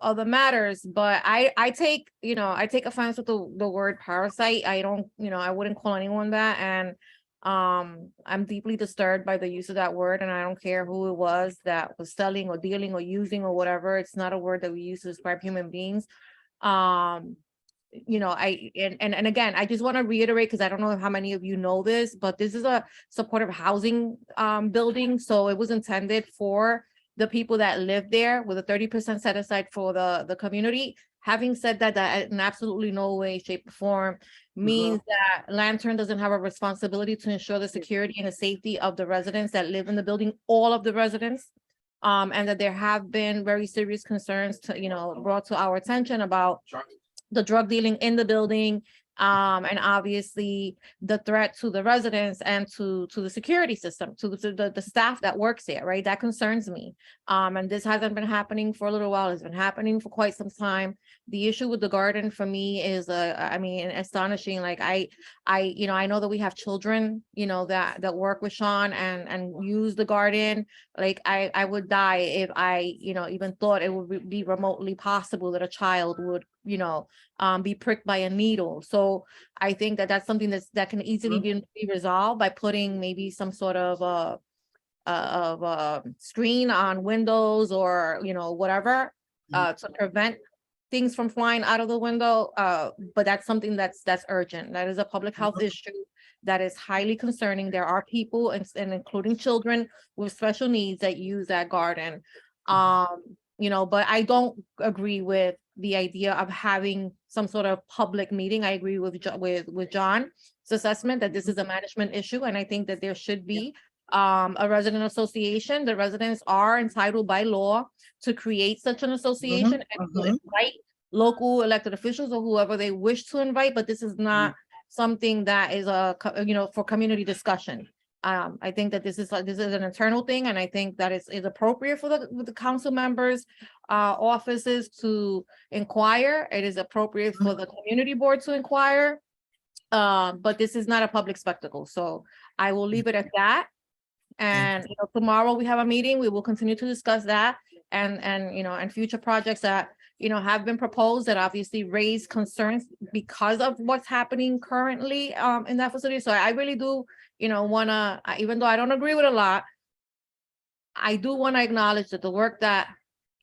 other matters, but I take offense with the word parasite. I don't, I wouldn't call anyone that, and I'm deeply disturbed by the use of that word, and I don't care who it was that was selling or dealing or using or whatever. It's not a word that we use to describe human beings. And again, I just want to reiterate, because I don't know how many of you know this, but this is a supportive housing building, so it was intended for the people that live there, with a 30% set aside for the community. Having said that, that in absolutely no way, shape, or form means that Lantern doesn't have a responsibility to ensure the security and the safety of the residents that live in the building, all of the residents, and that there have been very serious concerns brought to our attention about the drug dealing in the building, and obviously the threat to the residents and to the security system, to the staff that works there, right? That concerns me. And this hasn't been happening for a little while. It's been happening for quite some time. The issue with the garden for me is, astonishing. Like I know that we have children, that work with Sean and use the garden. Like I would die if I, even thought it would be remotely possible that a child would, be pricked by a needle. So I think that that's something that can easily be resolved by putting maybe some sort of a screen on windows or, whatever, to prevent things from flying out of the window. But that's something that's urgent. That is a public health issue that is highly concerning. There are people, and including children with special needs, that use that garden. But I don't agree with the idea of having some sort of public meeting. I agree with John's assessment that this is a management issue, and I think that there should be a resident association. The residents are entitled by law to create such an association and to invite local elected officials or whoever they wish to invite, but this is not something that is for community discussion. I think that this is an internal thing, and I think that is appropriate for the council members' offices to inquire. It is appropriate for the community board to inquire, but this is not a public spectacle. So I will leave it at that. And tomorrow we have a meeting. We will continue to discuss that and future projects that have been proposed that obviously raise concerns because of what's happening currently in that facility. So I really do wanna, even though I don't agree with a lot, I do want to acknowledge that the work that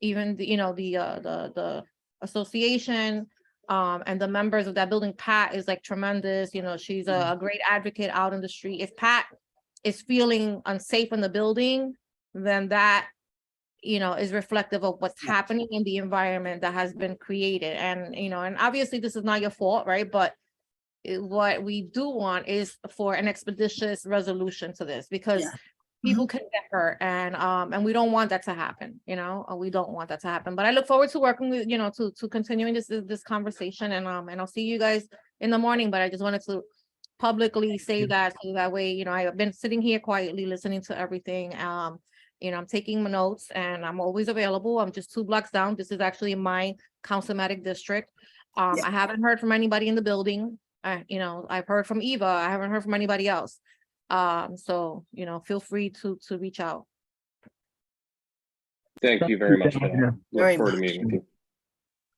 even the association and the members of that building, Pat is like tremendous. She's a great advocate out in the street. If Pat is feeling unsafe in the building, then that is reflective of what's happening in the environment that has been created. And and obviously this is not your fault, right? But what we do want is for an expeditious resolution to this, because people can get hurt, and we don't want that to happen, you know, we don't want that to happen. But I look forward to working with, you know, to continuing this conversation, and I'll see you guys in the morning. But I just wanted to publicly say that, so that way, you know, I've been sitting here quietly listening to everything. You know, I'm taking my notes, and I'm always available. I'm just 2 blocks down. This is actually my councilmatic district. I haven't heard from anybody in the building. You know, I've heard from Eva. I haven't heard from anybody else. So, you know, feel free to reach out. Thank you very much for that. Diana. Look forward to meeting with you.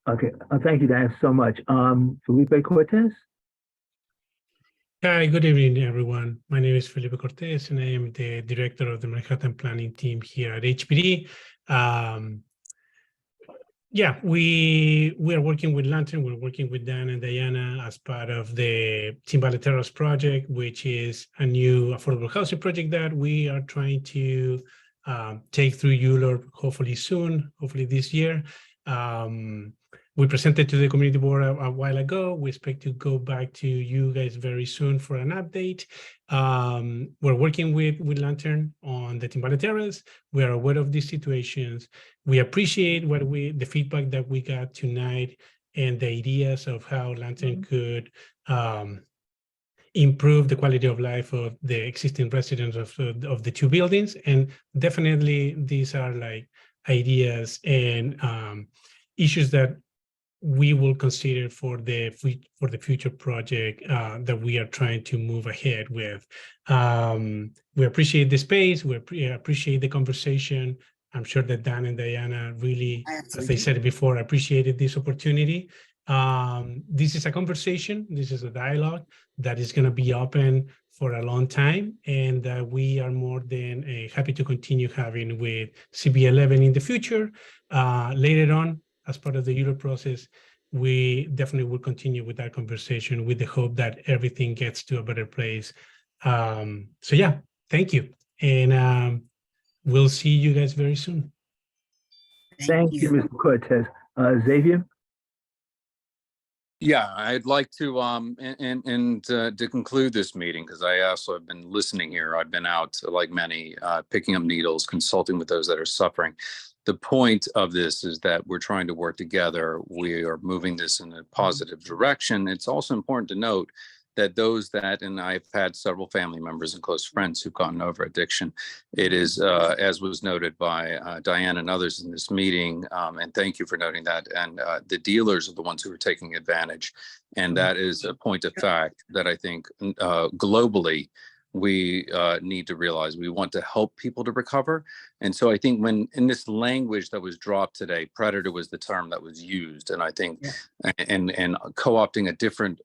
Okay, thank you, Diana, so much. Felipe Cortez? Hi, good evening, everyone. My name is Felipe Cortez, and I am the director of the Manhattan Planning Team here at HPD. Yeah, we are working with Lantern. We're working with Dan and Diana as part of the Timbale Terrace project, which is a new affordable housing project that we are trying to take through ULURP hopefully soon, hopefully this year. We presented to the community board a while ago. We expect to go back to you guys very soon for an update. We're working with Lantern on the Timbale Terrace. We are aware of these situations. We appreciate the feedback that we got tonight and the ideas of how Lantern could improve the quality of life of the existing residents of the 2 buildings. And definitely these are like ideas and issues that we will consider for the future project that we are trying to move ahead with. We appreciate the space. We appreciate the conversation. I'm sure that Dan and Diana really, as they said before, appreciated this opportunity. This is a conversation. This is a dialogue that is going to be open for a long time, and we are more than happy to continue having with CB11 in the future. Later on, as part of the ULURP process, we definitely will continue with that conversation with the hope that everything gets to a better place. So yeah, thank you. And we'll see you guys very soon. Thank you, Mr. Cortez. Xavier? Yeah, I'd like to to conclude this meeting, because I also have been listening here. I've been out, like many, picking up needles, consulting with those that are suffering. The point of this is that we're trying to work together. We are moving this in a positive direction. It's also important to note that those that, and I've had several family members and close friends who've gotten over addiction. It is, as was noted by Diane and others in this meeting, and thank you for noting that, and the dealers are the ones who are taking advantage. And that is a point of fact that I think globally, we need to realize we want to help people to recover. And so I think when in this language that was dropped today, predator was the term that was used. And I think, and co-opting a different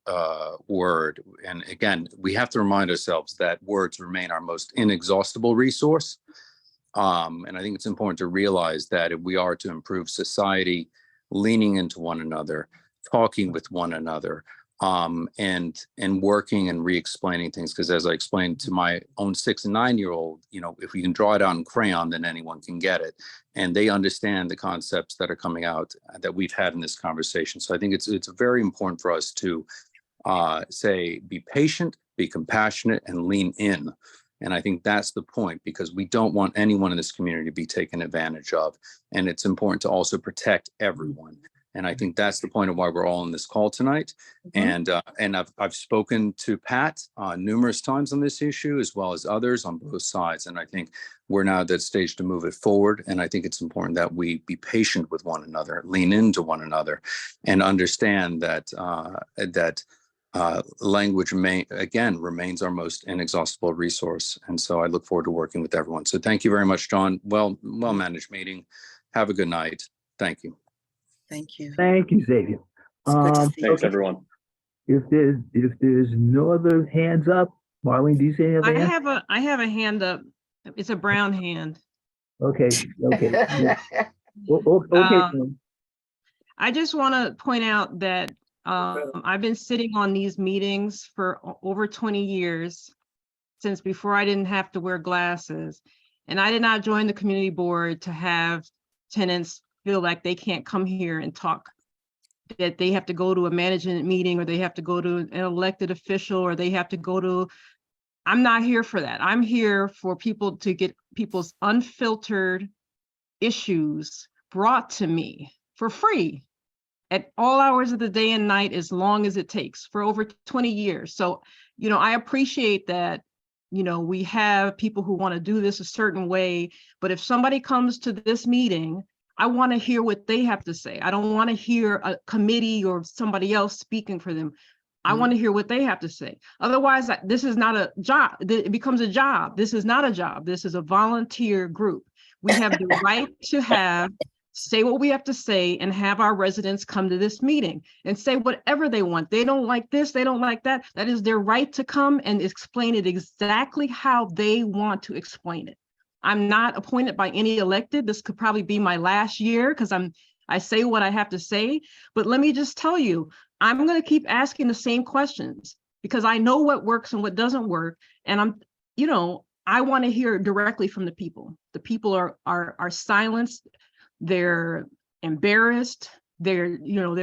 word. And again, we have to remind ourselves that words remain our most inexhaustible resource. And I think it's important to realize that if we are to improve society, leaning into one another, talking with one another, and working and re-explaining things, because as I explained to my own 6 and 9-year-old, you know, if we can draw it out in crayon, then anyone can get it, and they understand the concepts that are coming out that we've had in this conversation. So I think it's very important for us to say, be patient, be compassionate, and lean in. And I think that's the point, because we don't want anyone in this community to be taken advantage of, and it's important to also protect everyone. And I think that's the point of why we're all on this call tonight. And I've spoken to Pat numerous times on this issue, as well as others on both sides. And I think we're now at that stage to move it forward. And I think it's important that we be patient with one another, lean into one another, and understand that language remains our most inexhaustible resource. And so I look forward to working with everyone. So thank you very much, John. Well managed meeting. Have a good night. Thank you. Thank you. Thank you, Xavier. Thanks, everyone. If there's no other hands up, Marlene, do you see any other hands? I have a hand up. It's a brown hand. Okay. Yeah. I just want to point out that I've been sitting on these meetings for over 20 years, since before I didn't have to wear glasses. And I did not join the community board to have tenants feel like they can't come here and talk, that they have to go to a management meeting, or they have to go to an elected official, or they have to go to I'm not here for that. I'm here for people to get people's unfiltered issues brought to me for free at all hours of the day and night, as long as it takes, for over 20 years. So, you know, I appreciate that, you know, we have people who want to do this a certain way, but if somebody comes to this meeting, I want to hear what they have to say. I don't want to hear a committee or somebody else speaking for them. I want to hear what they have to say. Otherwise, this is not a job. It becomes a job. This is not a job. This is a volunteer group. We have the right to say what we have to say and have our residents come to this meeting and say whatever they want. They don't like this, they don't like that. That is their right to come and explain it exactly how they want to explain it. I'm not appointed by any elected. This could probably be my last year because I say what I have to say. But let me just tell you, I'm going to keep asking the same questions because I know what works and what doesn't work. And you know, I want to hear directly from the people. The people are silenced. They're embarrassed. They're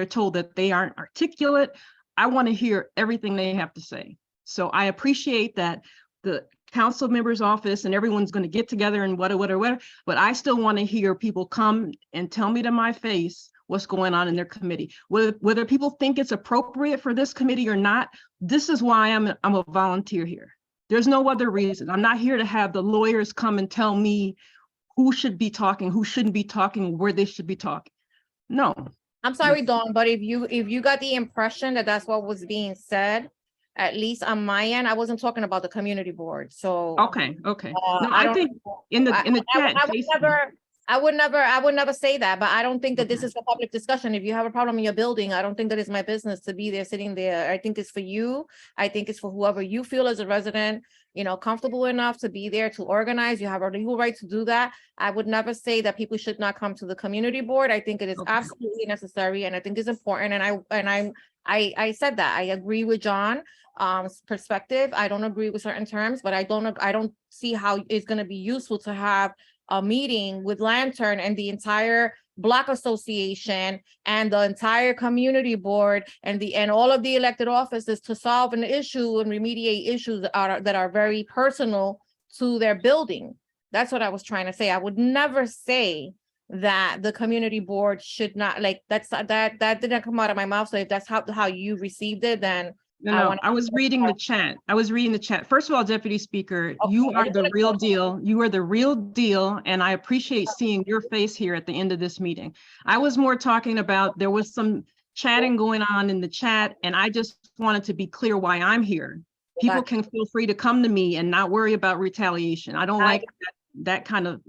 told that they aren't articulate. I want to hear everything they have to say. So I appreciate that the council member's office and everyone's going to get together and whatever, but I still want to hear people come and tell me to my face what's going on in their committee. Whether people think it's appropriate for this committee or not, this is why I'm a volunteer here. There's no other reason. I'm not here to have the lawyers come and tell me who should be talking, who shouldn't be talking, where they should be talking. No. I'm sorry, Dawn, but if you got the impression that that's what was being said, at least on my end, I wasn't talking about the community board. So okay. No, I think in the chat, I would never say that, but I don't think that this is a public discussion. If you have a problem in your building, I don't think that it's my business to be there sitting there. I think it's for you. I think it's for whoever you feel as a resident, you know, comfortable enough to be there to organize. You have a legal right to do that. I would never say that people should not come to the community board. I think it is absolutely necessary, and I think it's important. And I said that I agree with John perspective. I don't agree with certain terms, but I don't see how it's going to be useful to have a meeting with Lantern and the entire block association and the entire community board and all of the elected offices to solve an issue and remediate issues that are very personal to their building. That's what I was trying to say. I would never say that the community board should not, like, that didn't come out of my mouth. So if that's how you received it, then No, I was reading the chat. First of all, Deputy Speaker, you are the real deal. You are the real deal. And I appreciate seeing your face here at the end of this meeting. I was more talking about, there was some chatting going on in the chat, and I just wanted to be clear why I'm here. People can feel free to come to me and not worry about retaliation. I don't like that kind of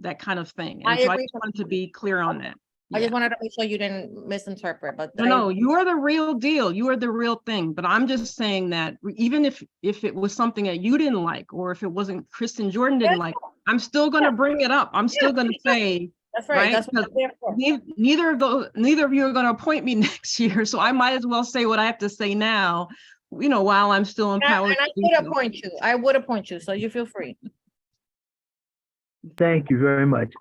thing. And so I just wanted to be clear on that. I just wanted to make sure you didn't misinterpret, but no, you are the real deal. You are the real thing. But I'm just saying that even if it was something that you didn't like, or if it wasn't Kristen Jordan didn't like, I'm still going to bring it up. I'm still going to say, that's right. That's what I'm there for. Neither of you are going to appoint me next year. So I might as well say what I have to say now, you know, while I'm still empowered. And I would appoint you. I would appoint you. So you feel free. Thank you very much.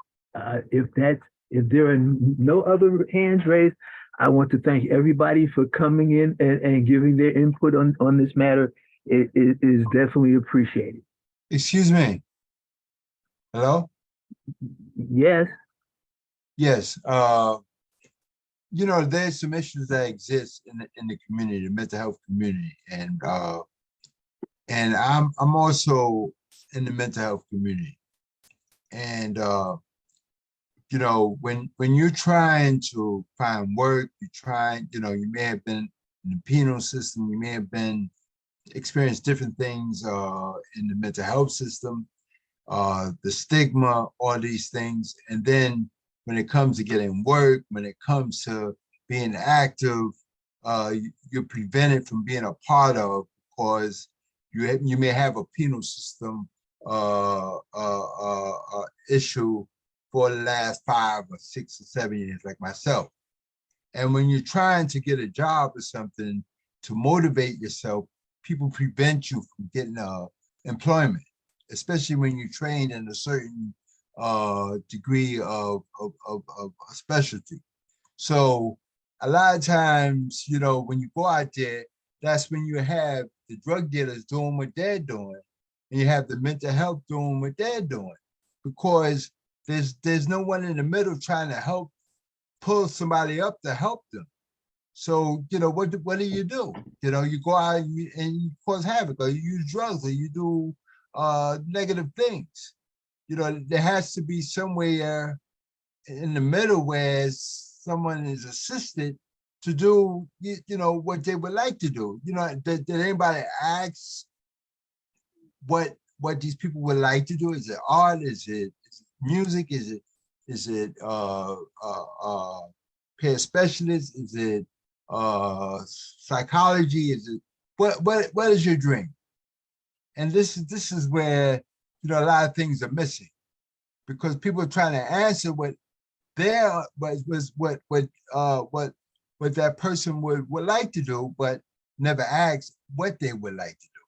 If there are no other hands raised, I want to thank everybody for coming in and giving their input on this matter. It is definitely appreciated. Excuse me. Hello? Yes. Yes. You know, there's some issues that exist in the community, the mental health community, and I'm also in the mental health community, and you know, when you're trying to find work, you know, you may have been in the penal system, you may have been experienced different things in the mental health system, the stigma, all these things. And then when it comes to getting work, when it comes to being active, you're prevented from being a part of, because you may have a penal system issue for the last 5 or 6 or 7 years, like myself. And when you're trying to get a job or something to motivate yourself, people prevent you from getting employment, especially when you're trained in a certain degree of specialty. So a lot of times, you know, when you go out there, that's when you have the drug dealers doing what they're doing, and you have the mental health doing what they're doing, because there's no one in the middle trying to help pull somebody up to help them. So, you know, what do you do? You know, you go out and you cause havoc, or you use drugs, or you do negative things. You know, there has to be somewhere in the middle where someone is assisted to do, you know, what they would like to do. You know, did anybody ask what these people would like to do? Is it art? Is it music? Is it peer specialist? Is it psychology? Is it what is your dream? And this is where, you know, a lot of things are missing, because people are trying to answer what that person would like to do, but never ask what they would like to do.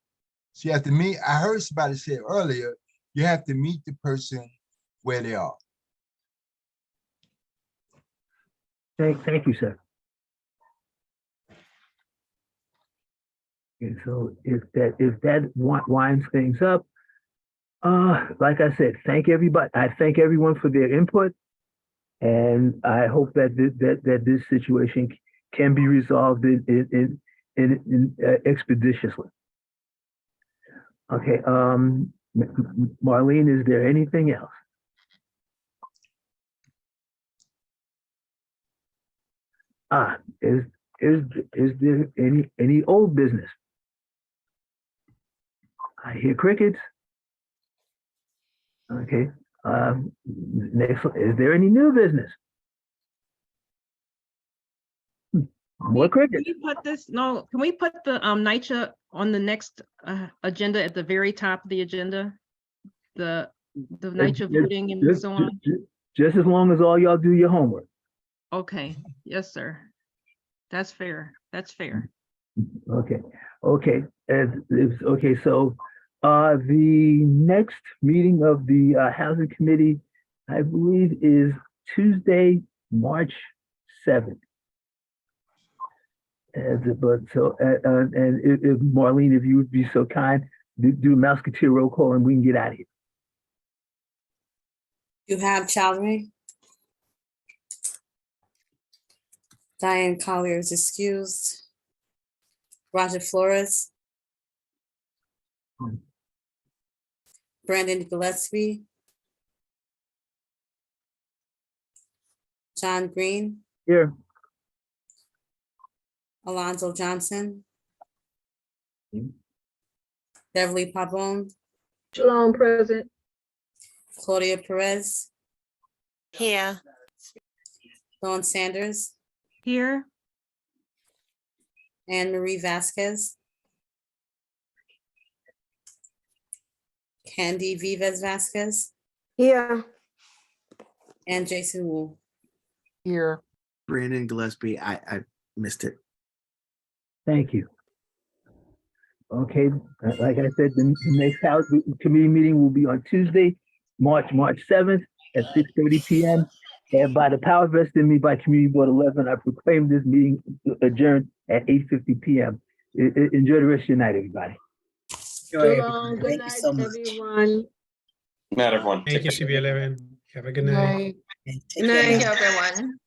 So you have to meet. I heard somebody say earlier, you have to meet the person where they are. Thank you, sir. Okay, so if that winds things up, like I said, thank everybody. I thank everyone for their input, and I hope that this situation can be resolved in expeditiously. Okay, Marlene, is there anything else? Is there any old business? I hear crickets. Okay. Next, is there any new business? More crickets. Can we put this? No, can we put the NYCHA on the next agenda at the very top of the agenda? The NYCHA voting and so on. Just as long as all y'all do your homework. Okay. Yes, sir. That's fair. That's fair. Okay. Okay. Okay. So the next meeting of the Housing Committee, I believe, is Tuesday, March 7th. But so, and if Marlene, if you would be so kind, do Musketeer roll call and we can get out of here. You have Chowdhury. Diane Collier is excused. Roger Flores. Brandon Gillespie. John Green. Here. Alonzo Johnson. Beverly Pabon. Shalom, present. Claudia Perez. Here. Dawn Sanders. Here. Anne Marie Vasquez. Candy Vives Vasquez. Here. And Jason Wu. Here. Brandon Gillespie, I missed it. Thank you. Okay, like I said, the next House Committee meeting will be on Tuesday, March 7th at 6:30 p.m. And by the power vested in me by Community Board 11, I proclaim this meeting adjourned at 8:50 p.m. Enjoy the rest of your night, everybody. Shalom. Good Thank you night, so much. everyone. Good night, everyone. Thank you, CB11. Have a good night. Good night, everyone.